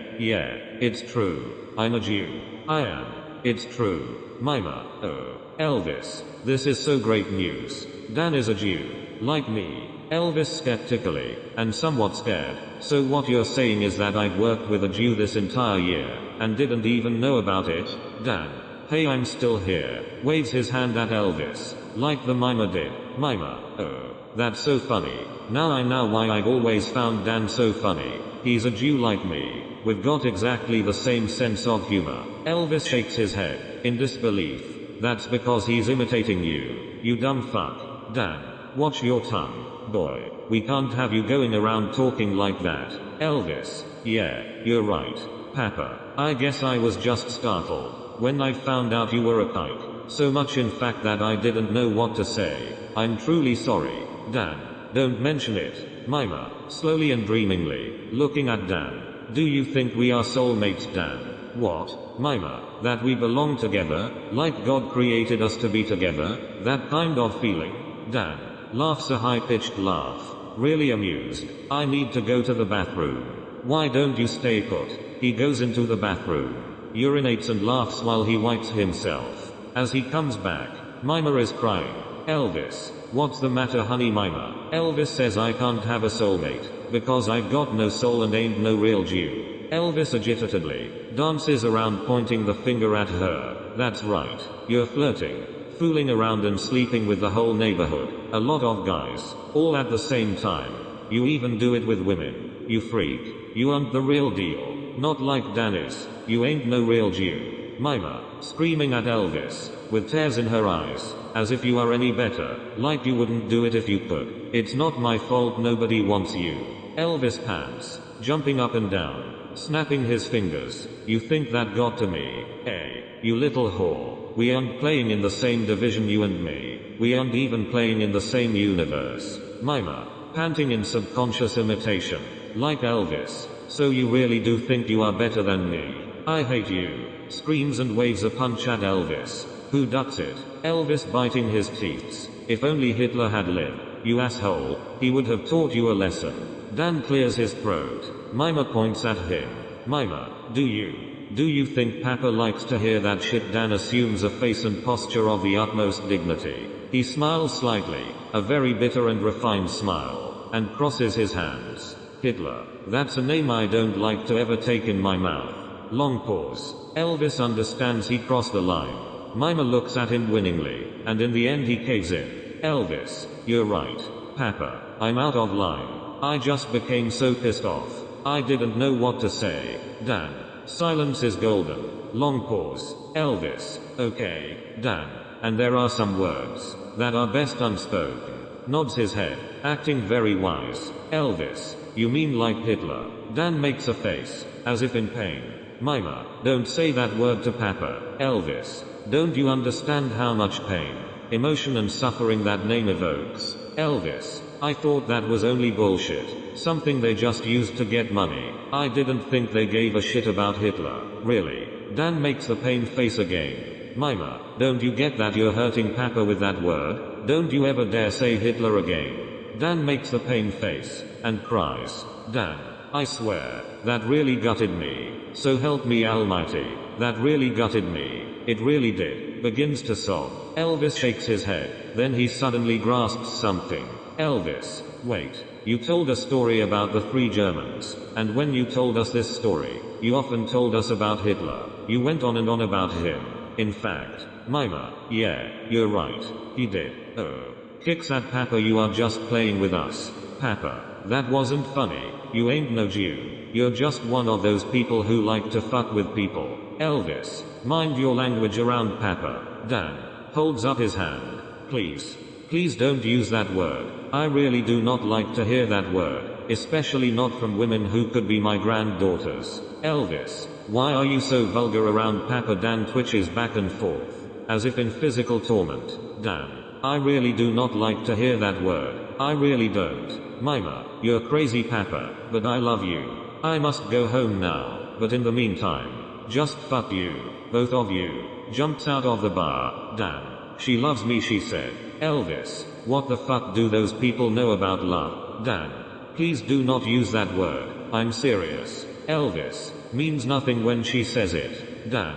it's true. I'm a Jew. I am. It's true. Mimer, oh, Elvis, this is so great news. Dan is a Jew. Like me. Elvis skeptically, and somewhat scared. So what you're saying is that I've worked with a Jew this entire year, and didn't even know about it? Dan, hey, I'm still here, waves his hand at Elvis, like the mimer did. Mimer, oh, that's so funny. Now I know why I've always found Dan so funny. He's a Jew like me. We've got exactly the same sense of humor. Elvis shakes his head, in disbelief. That's because he's imitating you, you dumb fuck. Dan, watch your tongue. Boy, we can't have you going around talking like that. Elvis, yeah, you're right. Papa, I guess I was just startled when I found out you were a kike. So much in fact that I didn't know what to say. I'm truly sorry. Dan, don't mention it. Mimer, slowly and dreamingly, looking at Dan. Do you think we are soulmates, Dan? What? Mimer, that we belong together, like God created us to be together, that kind of feeling? Dan laughs a high-pitched laugh, really amused. I need to go to the bathroom. Why don't you stay put? He goes into the bathroom, urinates and laughs while he wipes himself. As he comes back, Mimer is crying. Elvis, what's the matter, honey? Mimer. Elvis says I can't have a soulmate, because I've got no soul and ain't no real Jew. Elvis agitatedly dances around pointing the finger at her. That's right, you're flirting, fooling around and sleeping with the whole neighborhood. A lot of guys, all at the same time. You even do it with women. You freak. You aren't the real deal. Not like Dan is. You ain't no real Jew. Mimer, screaming at Elvis, with tears in her eyes, as if you are any better, like you wouldn't do it if you could. It's not my fault nobody wants you. Elvis pants, jumping up and down, snapping his fingers. You think that got to me? Hey, you little whore. We aren't playing in the same division, you and me. We aren't even playing in the same universe. Mimer, panting in subconscious imitation, like Elvis. So you really do think you are better than me? I hate you. Screams and waves a punch at Elvis, who ducks it. Elvis biting his teeth. If only Hitler had lived, you asshole, he would have taught you a lesson. Dan clears his throat. Mimer points at him. Mimer, do you think Papa likes to hear that shit? Dan assumes a face and posture of the utmost dignity. He smiles slightly, a very bitter and refined smile, and crosses his hands. Hitler, that's a name I don't like to ever take in my mouth. Long pause. Elvis understands he crossed the line. Mimer looks at him winningly, and in the end he caves in. Elvis, you're right. Papa, I'm out of line. I just became so pissed off. I didn't know what to say. Dan, silence is golden. Long pause. Elvis, okay, Dan, and there are some words that are best unspoken. Nods his head, acting very wise. Elvis, you mean like Hitler? Dan makes a face, as if in pain. Mimer, don't say that word to Papa. Elvis, don't you understand how much pain, emotion and suffering that name evokes? Elvis, I thought that was only bullshit, something they just used to get money. I didn't think they gave a shit about Hitler. Really? Dan makes the pain face again. Mimer, don't you get that you're hurting Papa with that word? Don't you ever dare say Hitler again. Dan makes the pain face, and cries. Dan, I swear, that really gutted me. So help me Almighty, that really gutted me. It really did. Begins to sob. Elvis shakes his head, then he suddenly grasps something. Elvis, wait. You told a story about the 3 Germans, and when you told us this story, you often told us about Hitler. You went on and on about him. In fact, Mimer, yeah, you're right. He did. Oh. Kicks at Papa, you are just playing with us. Papa. That wasn't funny. You ain't no Jew. You're just one of those people who like to fuck with people. Elvis, mind your language around Papa. Dan holds up his hand. Please. Please don't use that word. I really do not like to hear that word, especially not from women who could be my granddaughters. Elvis, why are you so vulgar around Papa? Dan twitches back and forth, as if in physical torment. Dan, I really do not like to hear that word. I really don't. Mimer, you're crazy Papa, but I love you. I must go home now, but in the meantime, just fuck you, both of you. Jumps out of the bar. Dan, she loves me, she said. Elvis, what the fuck do those people know about love? Dan, please do not use that word. I'm serious. Elvis, means nothing when she says it. Dan,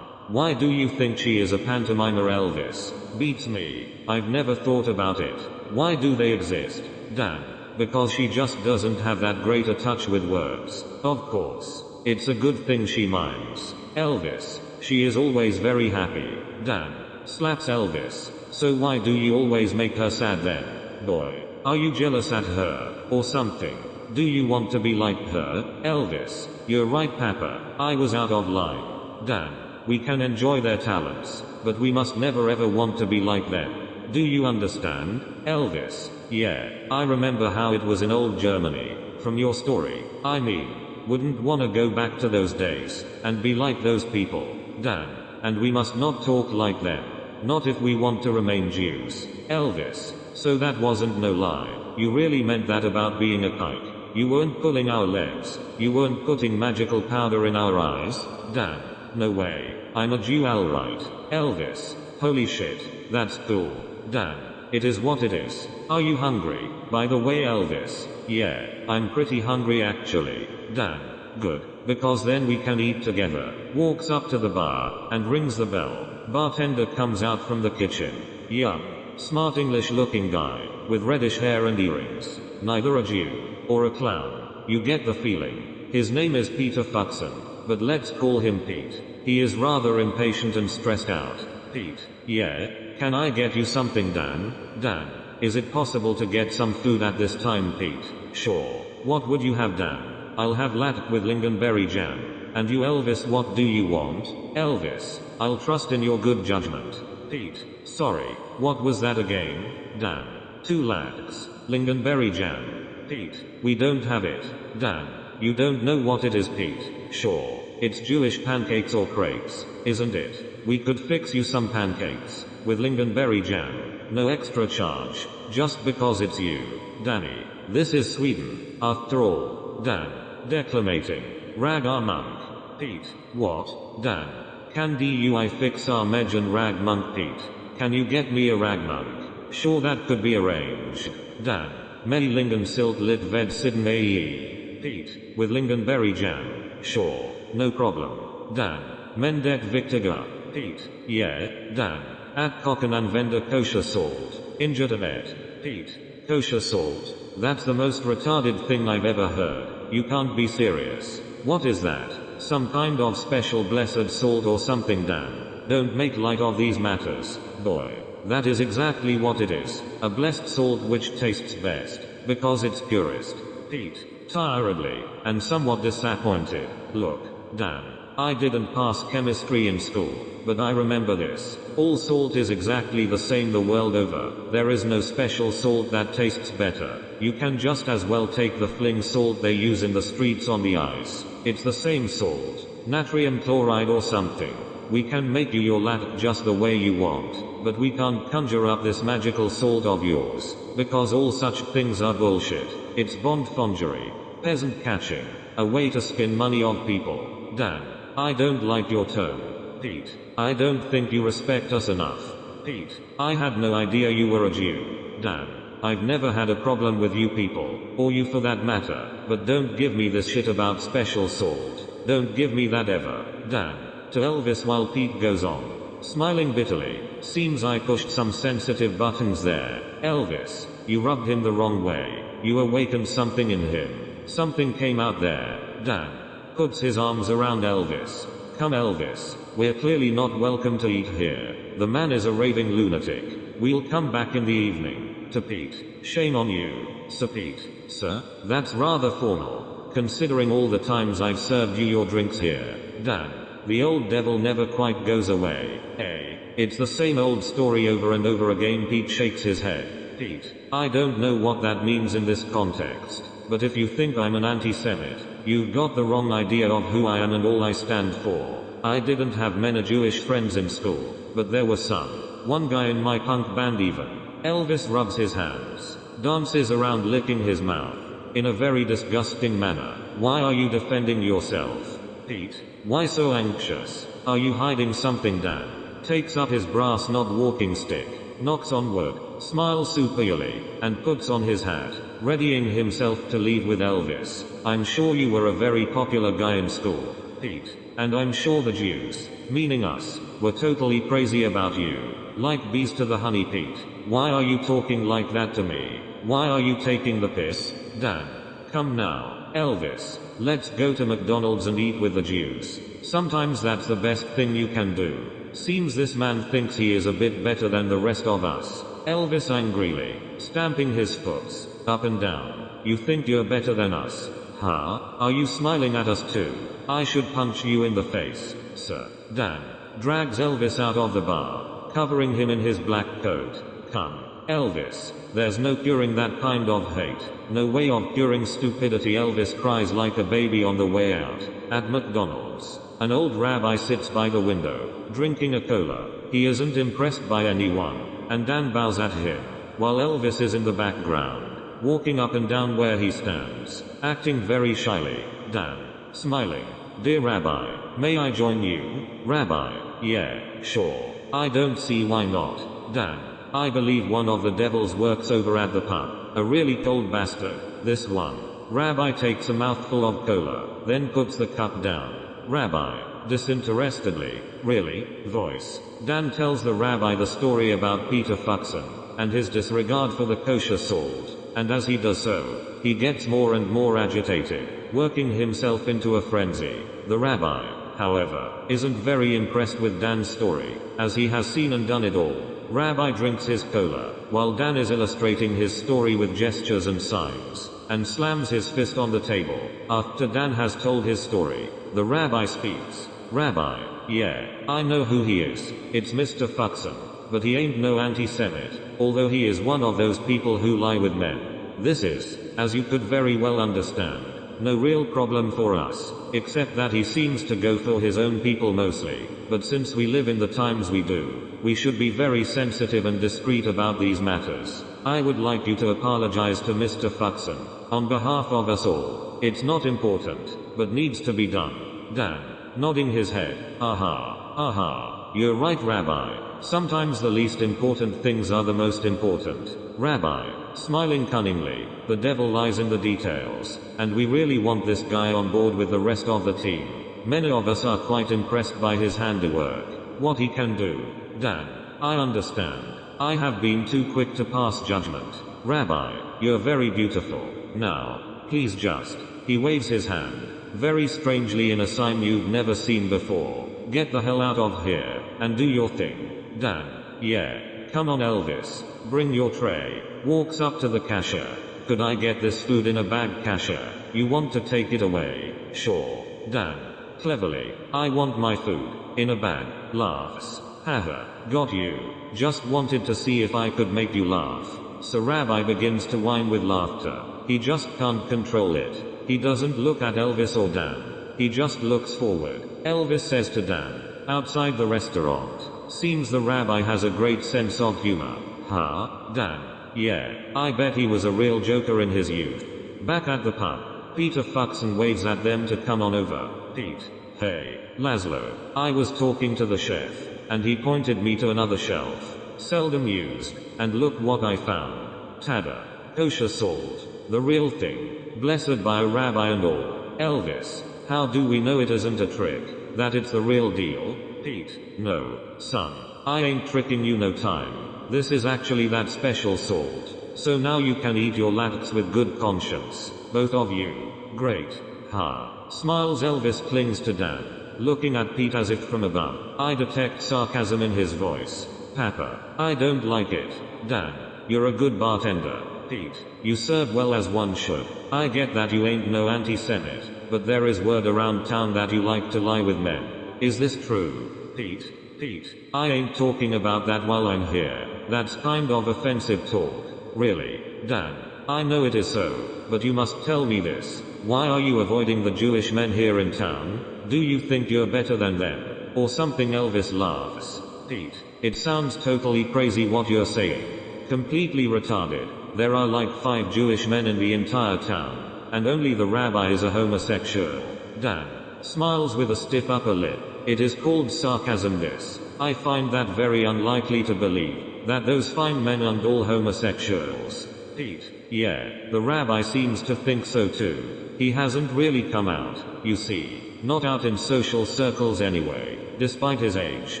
why do you think she is a pantomimer? Elvis, beats me. I've never thought about it. Why do they exist? Dan, because she just doesn't have that great a touch with words. Of course, it's a good thing she mimes. Elvis, she is always very happy. Dan, slaps Elvis. So why do you always make her sad then? Boy, are you jealous at her, or something? Do you want to be like her? Elvis, you're right Papa, I was out of line. Dan, we can enjoy their talents, but we must never ever want to be like them. Do you understand? Elvis, yeah, I remember how it was in old Germany, from your story. I mean, wouldn't wanna go back to those days, and be like those people. Dan, and we must not talk like them. Not if we want to remain Jews. Elvis, so that wasn't no lie. You really meant that about being a kike. You weren't pulling our legs. You weren't putting magical powder in our eyes. Dan, no way. I'm a Jew alright. Elvis, holy shit, that's cool. Dan, it is what it is. Are you hungry? By the way Elvis, yeah, I'm pretty hungry actually. Dan, good, because then we can eat together. Walks up to the bar, and rings the bell. Bartender comes out from the kitchen. Young, smart English looking guy, with reddish hair and earrings. Neither a Jew, or a clown. You get the feeling. His name is Peter Fuxen, but let's call him Pete. He is rather impatient and stressed out. Pete, yeah, can I get you something Dan? Dan, is it possible to get some food at this time Pete? Sure. What would you have Dan? I'll have latke with lingonberry jam. And you Elvis, what do you want? Elvis, I'll trust in your good judgment. Pete, sorry, what was that again? Dan, 2 latkes, lingonberry jam. Pete, we don't have it. Dan, you don't know what it is Pete? Sure, it's Jewish pancakes or crepes, isn't it? We could fix you some pancakes, with lingonberry jam, no extra charge, just because it's you. Danny, this is Sweden, after all. Dan, declamating, rag our monk. Pete, what? Dan, can DUI fix our Medj and rag monk Pete? Can you get me a rag monk? Sure, that could be arranged. Dan, many lingon silt lit ved sidden ae. Pete, with lingonberry jam. Sure, no problem. Dan, mendet victiga. Pete, yeah. Dan, at kochen anwender kosher salt. Injured anet. Pete, kosher salt. That's the most retarded thing I've ever heard. You can't be serious. What is that? Some kind of special blessed salt or something Dan. Don't make light of these matters, boy. That is exactly what it is. A blessed salt which tastes best, because it's purest. Pete, tiredly, and somewhat disappointed. Look, Dan, I didn't pass chemistry in school, but I remember this. All salt is exactly the same the world over. There is no special salt that tastes better. You can just as well take the fling salt they use in the streets on the ice. It's the same salt. Natrium chloride or something. We can make you your latke just the way you want, but we can't conjure up this magical salt of yours, because all such things are bullshit. It's bondfongery, peasant catching, a way to spin money on people. Dan, I don't like your tone. Pete, I don't think you respect us enough. Pete, I had no idea you were a Jew. Dan, I've never had a problem with you people, or you for that matter, but don't give me this shit about special salt. Don't give me that ever. Dan, to Elvis while Pete goes on, smiling bitterly, seems I pushed some sensitive buttons there. Elvis, you rubbed him the wrong way. You awakened something in him. Something came out there. Dan puts his arms around Elvis. Come Elvis, we're clearly not welcome to eat here. The man is a raving lunatic. We'll come back in the evening. to Pete. Shame on you, Sir Pete. Sir? That's rather formal, considering all the times I've served you your drinks here. Dan. The old devil never quite goes away, eh? It's the same old story over and over again. Pete shakes his head. Pete. I don't know what that means in this context, but if you think I'm an anti-Semite, you've got the wrong idea of who I am and all I stand for. I didn't have many Jewish friends in school, but there were some. One guy in my punk band even. Elvis rubs his hands, dances around licking his mouth, in a very disgusting manner. Why are you defending yourself, Pete? Why so anxious? Are you hiding something? Dan takes up his brass not walking stick, knocks on wood, smiles superiorly, and puts on his hat, readying himself to leave with Elvis. I'm sure you were a very popular guy in school, Pete, and I'm sure the Jews, meaning us, were totally crazy about you. Like bees to the honey. Pete. Why are you talking like that to me? Why are you taking the piss? Dan. Come now, Elvis. Let's go to McDonald's and eat with the Jews. Sometimes that's the best thing you can do. Seems this man thinks he is a bit better than the rest of us. Elvis angrily, stamping his foot up and down. You think you're better than us? Huh? Are you smiling at us too? I should punch you in the face, sir. Dan drags Elvis out of the bar, covering him in his black coat. Come, Elvis. There's no curing that kind of hate. No way of curing stupidity. Elvis cries like a baby on the way out. At McDonald's, an old rabbi sits by the window, drinking a cola. He isn't impressed by anyone, and Dan bows at him, while Elvis is in the background, walking up and down where he stands, acting very shyly. Dan, smiling. Dear Rabbi, may I join you? Rabbi, yeah, sure. I don't see why not. Dan, I believe one of the devils works over at the pub. A really cold bastard, this one. Rabbi takes a mouthful of cola, then puts the cup down. Rabbi, disinterestedly, really, voice. Dan tells the rabbi the story about Peter Fuxen, and his disregard for the kosher salt, and as he does so, he gets more and more agitated, working himself into a frenzy. The rabbi, however, isn't very impressed with Dan's story, as he has seen and done it all. Rabbi drinks his cola, while Dan is illustrating his story with gestures and signs, and slams his fist on the table. After Dan has told his story, the rabbi speaks. Rabbi, yeah, I know who he is. It's Mr. Fuxen, but he ain't no anti-Semite, although he is one of those people who lie with men. This is, as you could very well understand, no real problem for us, except that he seems to go for his own people mostly. But since we live in the times we do, we should be very sensitive and discreet about these matters. I would like you to apologize to Mr. Fuxen, on behalf of us all. It's not important, but needs to be done. Dan, nodding his head. Aha, you're right, Rabbi. Sometimes the least important things are the most important. Rabbi, smiling cunningly, the devil lies in the details, and we really want this guy on board with the rest of the team. Many of us are quite impressed by his handiwork, what he can do. Dan, I understand. I have been too quick to pass judgment. Rabbi, you're very beautiful. Now, please just. He waves his hand, very strangely in a sign you've never seen before. Get the hell out of here, and do your thing. Dan, yeah. Come on Elvis, bring your tray. Walks up to the cashier. Could I get this food in a bag, cashier? You want to take it away? Sure. Dan, cleverly, I want my food in a bag. Laughs. Haha, got you. Just wanted to see if I could make you laugh. So Rabbi begins to whine with laughter. He just can't control it. He doesn't look at Elvis or Dan. He just looks forward. Elvis says to Dan, outside the restaurant, seems the rabbi has a great sense of humor. Huh? Dan, yeah, I bet he was a real joker in his youth. Back at the pub, Peter Fuxen waves at them to come on over. Pete, hey, Laszlo, I was talking to the chef, and he pointed me to another shelf, seldom used, and look what I found. Tada. Kosher salt. The real thing. Blessed by a rabbi and all. Elvis, how do we know it isn't a trick? That it's the real deal? Pete, no, son. I ain't tricking you no time. This is actually that special salt. So now you can eat your latkes with good conscience. Both of you. Great. Ha. Smiles. Elvis clings to Dan, looking at Pete as if from above. I detect sarcasm in his voice. Papa, I don't like it. Dan, You're a good bartender, Pete. You serve well as one should. I get that you ain't no anti-Semite, but there is word around town that you like to lie with men. Is this true, Pete? Pete, I ain't talking about that while I'm here. That's kind of offensive talk. Really, Dan. I know it is so, but you must tell me this. Why are you avoiding the Jewish men here in town? Do you think you're better than them? Or something? Elvis laughs. Pete, it sounds totally crazy what you're saying. Completely retarded. There are like 5 Jewish men in the entire town, and only the rabbi is a homosexual. Dan smiles with a stiff upper lip. It is called sarcasm this. I find that very unlikely to believe that those fine men aren't all homosexuals. Pete, yeah, the rabbi seems to think so too. He hasn't really come out, you see. Not out in social circles anyway, despite his age,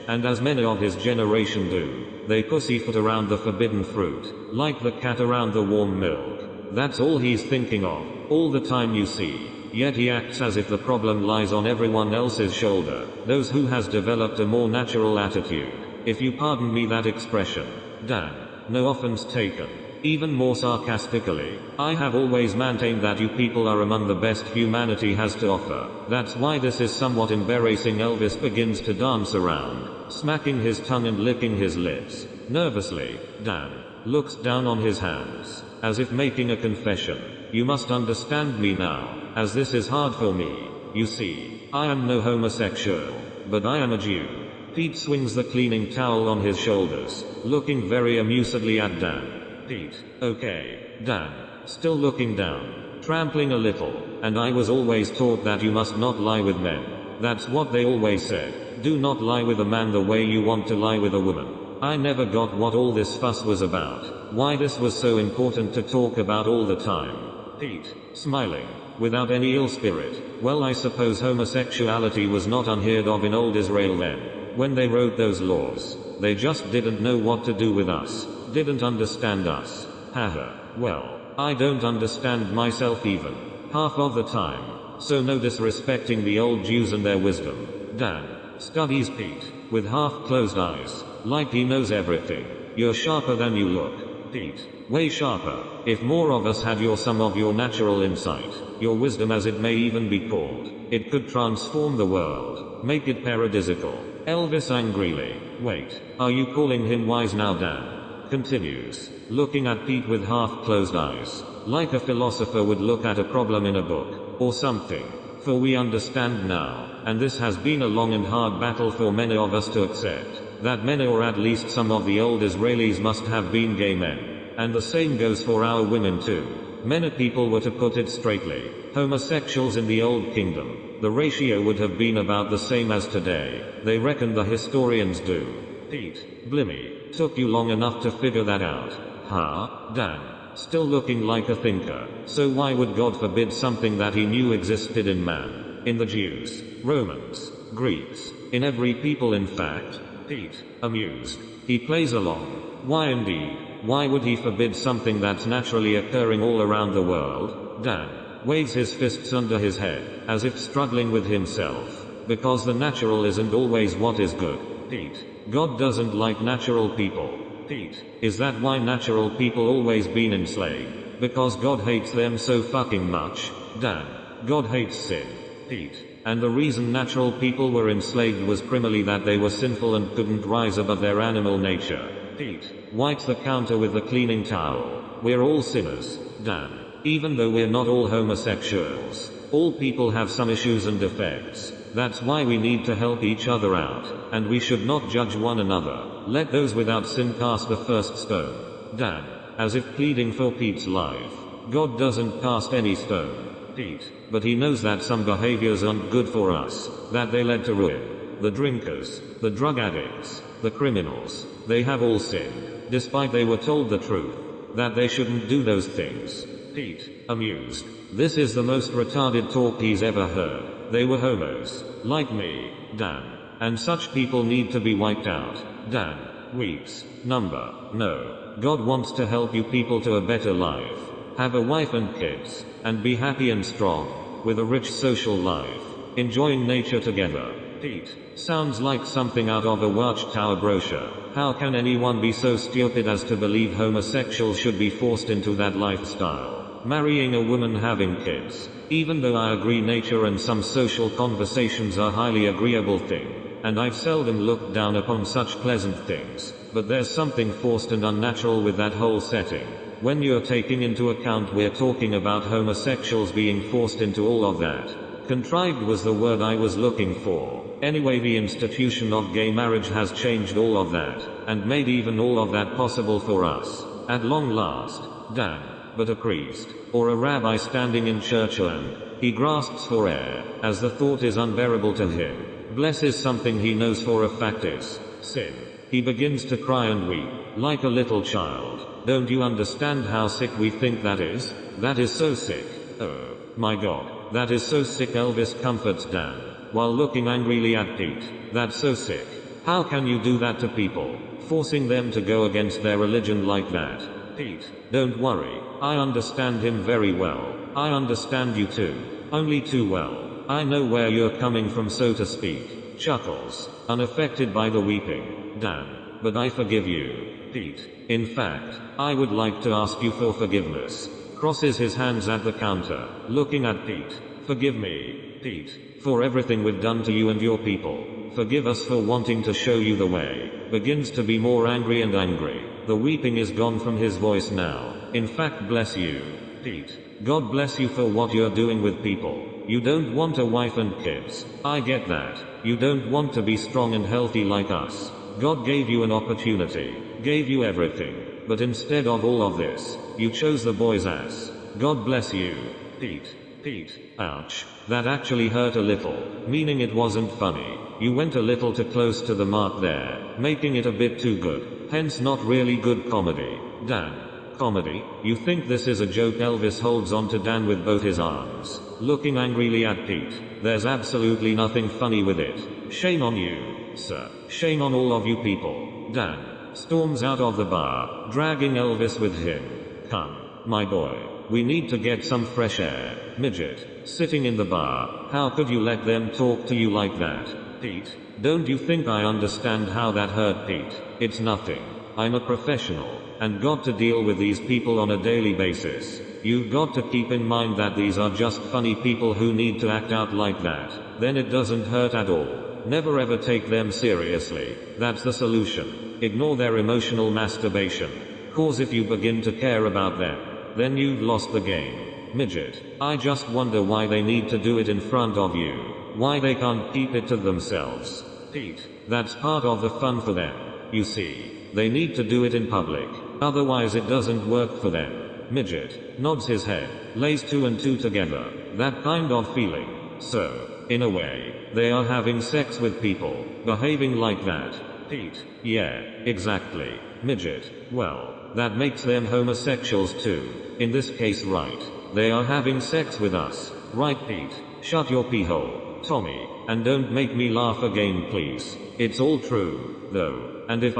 and as many of his generation do. They pussyfoot around the forbidden fruit, like the cat around the warm milk. That's all he's thinking of, all the time you see. Yet he acts as if the problem lies on everyone else's shoulder, those who has developed a more natural attitude. If you pardon me that expression, Dan. No offense taken. Even more sarcastically, I have always maintained that you people are among the best humanity has to offer. That's why this is somewhat embarrassing. Elvis begins to dance around, smacking his tongue and licking his lips. Nervously, Dan looks down on his hands, as if making a confession. You must understand me now, as this is hard for me. You see, I am no homosexual, but I am a Jew. Pete swings the cleaning towel on his shoulders, looking very amusedly at Dan. Pete, okay, Dan, still looking down, trampling a little, and I was always taught that you must not lie with men. That's what they always said. Do not lie with a man the way you want to lie with a woman. I never got what all this fuss was about, why this was so important to talk about all the time. Pete, smiling, without any ill spirit. Well, I suppose homosexuality was not unheard of in old Israel then. When they wrote those laws, they just didn't know what to do with us. Didn't understand us. Haha. Well, I don't understand myself even. Half of the time. So no disrespecting the old Jews and their wisdom. Dan studies Pete, with half-closed eyes, like he knows everything. You're sharper than you look, Pete. Way sharper. If more of us had some of your natural insight, your wisdom as it may even be called, it could transform the world, make it paradisical. Elvis angrily. Wait, are you calling him wise now, Dan? Continues, looking at Pete with half-closed eyes, like a philosopher would look at a problem in a book, or something. For we understand now, and this has been a long and hard battle for many of us to accept, that many or at least some of the old Israelis must have been gay men. And the same goes for our women too. Many people were to put it straightly, homosexuals in the old kingdom. The ratio would have been about the same as today. They reckon the historians do. Pete, blimey, took you long enough to figure that out. Huh? Dan, still looking like a thinker. So why would God forbid something that he knew existed in man? In the Jews, Romans, Greeks, in every people in fact? Pete, amused. He plays along. Why indeed? Why would he forbid something that's naturally occurring all around the world? Dan waves his fists under his head, as if struggling with himself. Because the natural isn't always what is good. Pete, God doesn't like natural people. Pete, is that why natural people always been enslaved? Because God hates them so fucking much? Dan, God hates sin. Pete, and the reason natural people were enslaved was primarily that they were sinful and couldn't rise above their animal nature. Pete wipes the counter with the cleaning towel. We're all sinners, Dan. Even though we're not all homosexuals, all people have some issues and defects. That's why we need to help each other out, and we should not judge one another. Let those without sin cast the first stone. Dan, as if pleading for Pete's life. God doesn't cast any stone, Pete, but he knows that some behaviors aren't good for us, that they led to ruin. The drinkers, the drug addicts, the criminals, they have all sinned, despite they were told the truth, that they shouldn't do those things. Pete, amused. This is the most retarded talk he's ever heard. They were homos, like me, Dan. And such people need to be wiped out. Dan weeps. No. God wants to help you people to a better life. Have a wife and kids, and be happy and strong, with a rich social life, enjoying nature together. Pete. Sounds like something out of a Watchtower brochure. How can anyone be so stupid as to believe homosexuals should be forced into that lifestyle? Marrying a woman, having kids. Even though I agree nature and some social conversations are highly agreeable thing, and I've seldom looked down upon such pleasant things, but there's something forced and unnatural with that whole setting. When you're taking into account we're talking about homosexuals being forced into all of that. Contrived was the word I was looking for. Anyway, the institution of gay marriage has changed all of that, and made even all of that possible for us. At long last. Damn. But a priest, or a rabbi standing in churchland, he grasps for air, as the thought is unbearable to him. Bless is something he knows for a fact is sin. He begins to cry and weep, like a little child. Don't you understand how sick we think that is? That is so sick. Oh, my God, that is so sick. Elvis comforts Dan, while looking angrily at Pete. That's so sick. How can you do that to people? Forcing them to go against their religion like that. Pete, don't worry, I understand him very well. I understand you too. Only too well. I know where you're coming from, so to speak. Chuckles, unaffected by the weeping. Dan, but I forgive you. Pete, in fact, I would like to ask you for forgiveness. Crosses his hands at the counter, looking at Pete. Forgive me, Pete, for everything we've done to you and your people. Forgive us for wanting to show you the way. Begins to be more angry and angry. The weeping is gone from his voice now. In fact, bless you, Pete. God bless you for what you're doing with people. You don't want a wife and kids. I get that. You don't want to be strong and healthy like us. God gave you an opportunity. Gave you everything. But instead of all of this, you chose the boy's ass. God bless you, Pete. Pete. Ouch. That actually hurt a little. Meaning it wasn't funny. You went a little too close to the mark there, making it a bit too good. Hence not really good comedy. Dan. Comedy? You think this is a joke? Elvis holds on to Dan with both his arms, looking angrily at Pete. There's absolutely nothing funny with it. Shame on you, sir. Shame on all of you people. Dan storms out of the bar, dragging Elvis with him. Come, my boy. We need to get some fresh air. Midget, sitting in the bar. How could you let them talk to you like that? Pete, don't you think I understand how that hurt, Pete? It's nothing. I'm a professional, and got to deal with these people on a daily basis. You've got to keep in mind that these are just funny people who need to act out like that. Then it doesn't hurt at all. Never ever take them seriously. That's the solution. Ignore their emotional masturbation. Cause if you begin to care about them, then you've lost the game. Midget, I just wonder why they need to do it in front of you. Why they can't keep it to themselves. Pete, that's part of the fun for them. You see, they need to do it in public. Otherwise it doesn't work for them. Midget nods his head, lays two and two together. That kind of feeling. So, in a way, they are having sex with people, behaving like that. Pete, yeah, exactly. Midget, well, that makes them homosexuals too. In this case, right. They are having sex with us. Right, Pete? Shut your pee hole, Tommy, and don't make me laugh again, please. It's all true, though, and if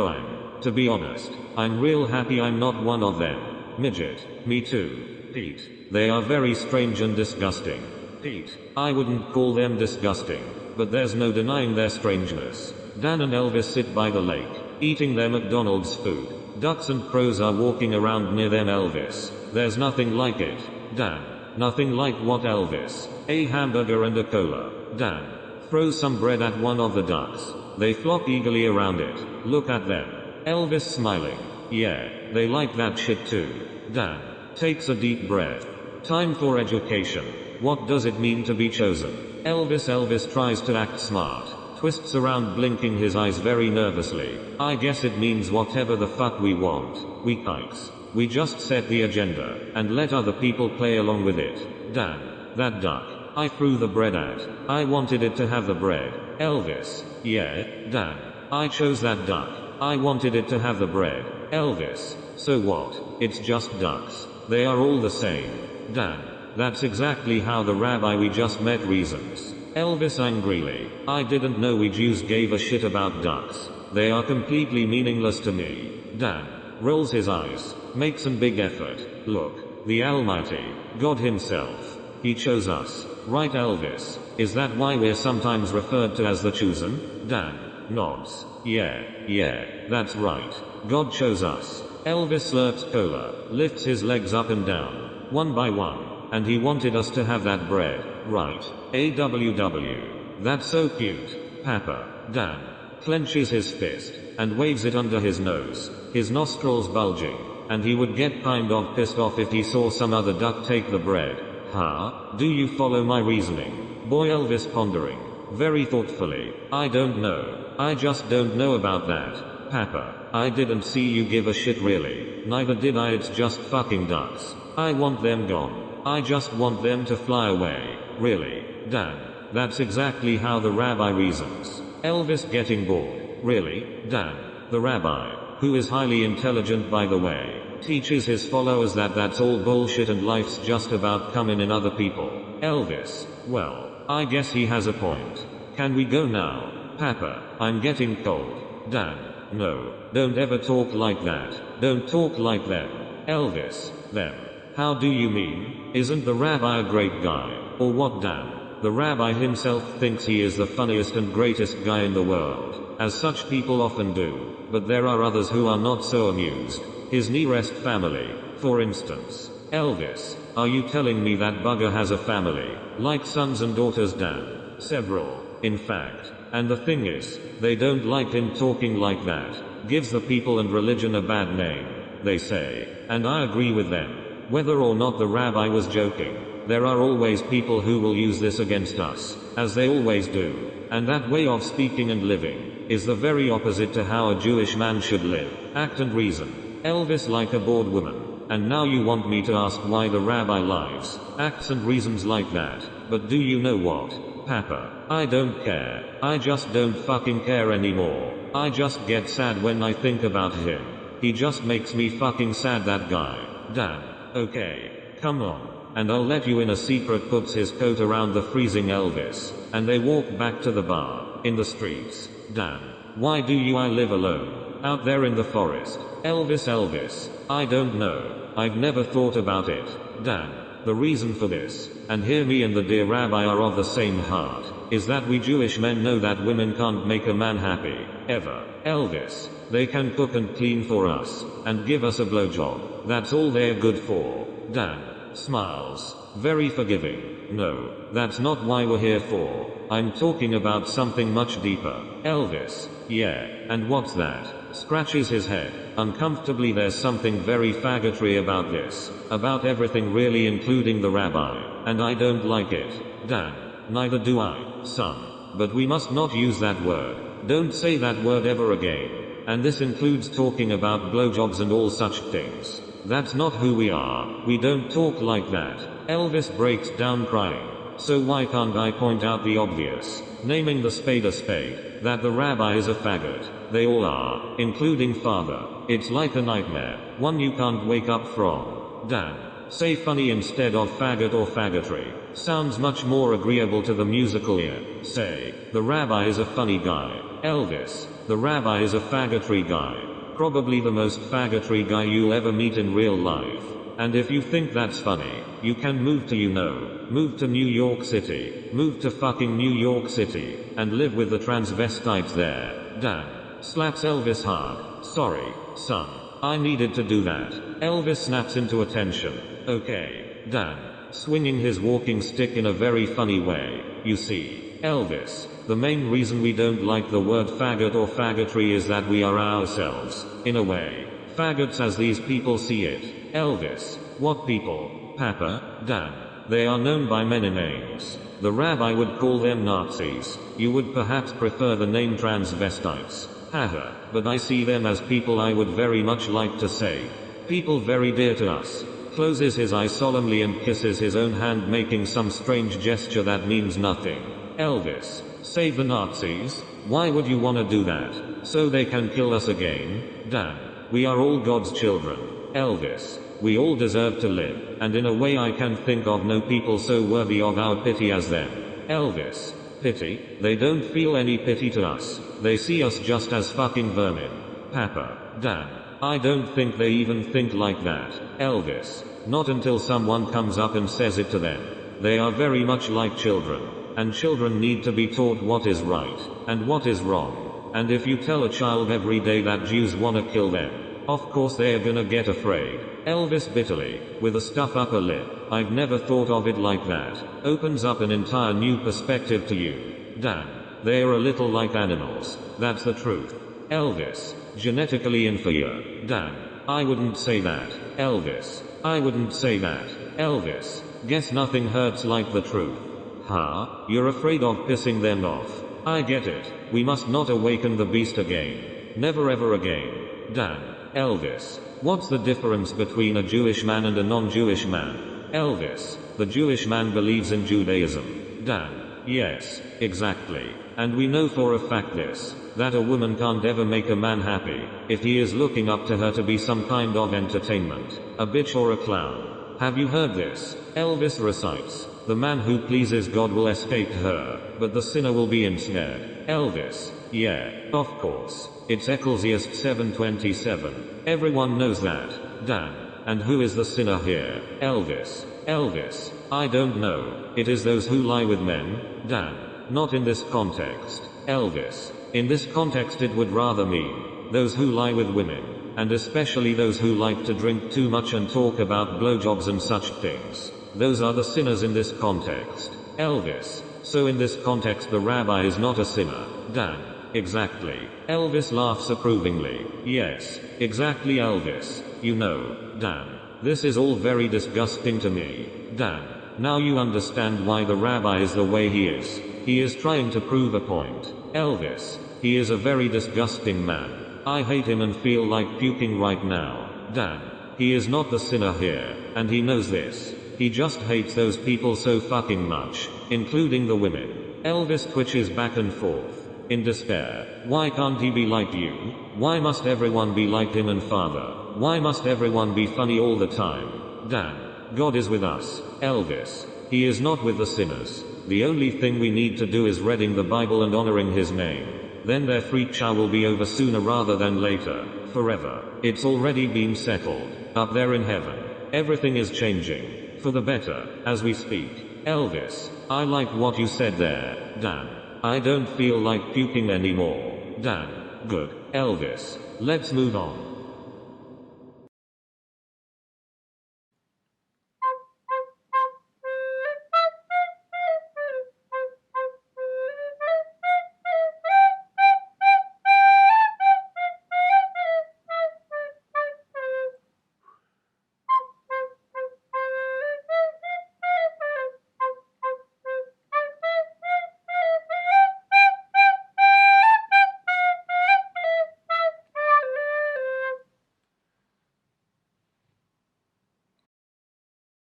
to be honest, I'm real happy I'm not one of them. Midget, me too. Pete, they are very strange and disgusting. Pete, I wouldn't call them disgusting, but there's no denying their strangeness. Dan and Elvis sit by the lake, eating their McDonald's food. Ducks and crows are walking around near them. Elvis, there's nothing like it. Dan, nothing like what? Elvis, a hamburger and a cola. Dan throws some bread at one of the ducks. They flock eagerly around it. Look at them. Elvis smiling. Yeah, they like that shit too. Dan takes a deep breath. Time for education. What does it mean to be chosen? Elvis tries to act smart. Twists around, blinking his eyes very nervously. I guess it means whatever the fuck we want. We kikes. We just set the agenda, and let other people play along with it. Dan, that duck I threw the bread at. I wanted it to have the bread. Elvis, yeah, Dan, I chose that duck. I wanted it to have the bread. Elvis, so what? It's just ducks. They are all the same. Dan, that's exactly how the rabbi we just met reasons. Elvis angrily, I didn't know we Jews gave a shit about ducks. They are completely meaningless to me. Dan rolls his eyes, makes a big effort. Look, the Almighty, God himself, He chose us. Right, Elvis? Is that why we're sometimes referred to as the chosen? Dan nods. Yeah, that's right. God chose us. Elvis slurps cola, lifts his legs up and down, one by one, and he wanted us to have that bread, right? AWW. That's so cute. Papa. Dan clenches his fist and waves it under his nose, his nostrils bulging, and he would get kind of pissed off if he saw some other duck take the bread. Huh? Do you follow my reasoning? Boy, Elvis pondering, very thoughtfully. I don't know. I just don't know about that. Papa, I didn't see you give a shit really. Neither did I, it's just fucking ducks. I want them gone. I just want them to fly away. Really? Dan, that's exactly how the rabbi reasons. Elvis getting bored. Really? Dan, the rabbi, who is highly intelligent by the way, teaches his followers that that's all bullshit and life's just about coming in other people. Elvis, well, I guess he has a point. Can we go now? Papa, I'm getting cold. Dan, no, don't ever talk like that. Don't talk like them. Elvis, them. How do you mean? Isn't the rabbi a great guy? Or what, Dan? The rabbi himself thinks he is the funniest and greatest guy in the world, as such people often do, but there are others who are not so amused. His nearest family, for instance. Elvis, are you telling me that bugger has a family, like sons and daughters? Dan, several, in fact. And the thing is, they don't like him talking like that. Gives the people and religion a bad name, they say. And I agree with them. Whether or not the rabbi was joking, there are always people who will use this against us, as they always do. And that way of speaking and living is the very opposite to how a Jewish man should live, act and reason. Elvis, like a bored woman. And now you want me to ask why the rabbi lives, acts and reasons like that. But do you know what, Papa? I don't care. I just don't fucking care anymore. I just get sad when I think about him. He just makes me fucking sad, that guy. Dan, okay, come on. And I'll let you in a secret. Puts his coat around the freezing Elvis, and they walk back to the bar, in the streets. Dan, why do I live alone, out there in the forest? Elvis, I don't know. I've never thought about it. Dan, the reason for this, and hear me and the dear rabbi are of the same heart, is that we Jewish men know that women can't make a man happy, ever. Elvis, they can cook and clean for us, and give us a blowjob. That's all they're good for. Dan smiles, very forgiving. No, that's not why we're here for. I'm talking about something much deeper. Elvis, yeah, and what's that? Scratches his head, uncomfortably. There's something very faggotry about this, about everything really, including the rabbi, and I don't like it. Dan, neither do I, son. But we must not use that word. Don't say that word ever again. And this includes talking about blowjobs and all such things. That's not who we are. We don't talk like that. Elvis breaks down crying. So why can't I point out the obvious, naming the spade a spade, that the rabbi is a faggot? They all are, including father. It's like a nightmare, one you can't wake up from. Dan, say funny instead of faggot or faggotry. Sounds much more agreeable to the musical ear. Say, the rabbi is a funny guy. Elvis, the rabbi is a faggotry guy. Probably the most faggotry guy you'll ever meet in real life. And if you think that's funny, you can move to move to New York City. Move to fucking New York City, and live with the transvestites there. Dan slaps Elvis hard. Sorry, son. I needed to do that. Elvis snaps into attention. Okay, Dan, swinging his walking stick in a very funny way. You see, Elvis, the main reason we don't like the word faggot or faggotry is that we are ourselves, in a way, faggots as these people see it. Elvis, what people? Papa, Dan, they are known by many names. The rabbi would call them Nazis. You would perhaps prefer the name transvestites. Haha, but I see them as people I would very much like to say. People very dear to us. Closes his eyes solemnly and kisses his own hand, making some strange gesture that means nothing. Elvis, save the Nazis? Why would you want to do that? So they can kill us again? Dan, we are all God's children. Elvis, we all deserve to live, and in a way I can think of no people so worthy of our pity as them. Elvis, pity? They don't feel any pity to us. They see us just as fucking vermin. Papa, Dan, I don't think they even think like that. Elvis, not until someone comes up and says it to them. They are very much like children. And children need to be taught what is right, and what is wrong. And if you tell a child every day that Jews wanna kill them, of course they are gonna get afraid. Elvis bitterly, with a stuff upper lip. I've never thought of it like that. Opens up an entire new perspective to you. Damn. They are a little like animals. That's the truth. Elvis. Genetically inferior. Damn. I wouldn't say that. Elvis. I wouldn't say that. Elvis. Guess nothing hurts like the truth. Huh? You're afraid of pissing them off. I get it. We must not awaken the beast again. Never ever again. Damn. Elvis. What's the difference between a Jewish man and a non-Jewish man? Elvis. The Jewish man believes in Judaism. Damn. Yes, exactly. And we know for a fact this, that a woman can't ever make a man happy, if he is looking up to her to be some kind of entertainment, a bitch or a clown. Have you heard this? Elvis recites, the man who pleases God will escape her, but the sinner will be ensnared. Elvis. Yeah, of course. It's Ecclesiastes 7:27. Everyone knows that. Damn. And who is the sinner here? Elvis. Elvis. I don't know. It is those who lie with men. Damn. Not in this context. Elvis. In this context it would rather mean those who lie with women, and especially those who like to drink too much and talk about blowjobs and such things. Those are the sinners in this context. Elvis. So in this context the rabbi is not a sinner. Damn. Exactly. Elvis laughs approvingly. Yes, exactly Elvis. You know, damn. This is all very disgusting to me. Damn. Now you understand why the rabbi is the way he is. He is trying to prove a point. Elvis. He is a very disgusting man. I hate him and feel like puking right now. Damn. He is not the sinner here, and he knows this. He just hates those people so fucking much, including the women. Elvis twitches back and forth. In despair. Why can't he be like you? Why must everyone be like him and father? Why must everyone be funny all the time? Damn. God is with us. Elvis. He is not with the sinners. The only thing we need to do is reading the Bible and honoring his name. Then their freak show will be over sooner rather than later. Forever. It's already been settled. Up there in heaven. Everything is changing. For the better, as we speak. Elvis. I like what you said there. Damn. I don't feel like puking anymore. Damn. Good. Elvis. Let's move on.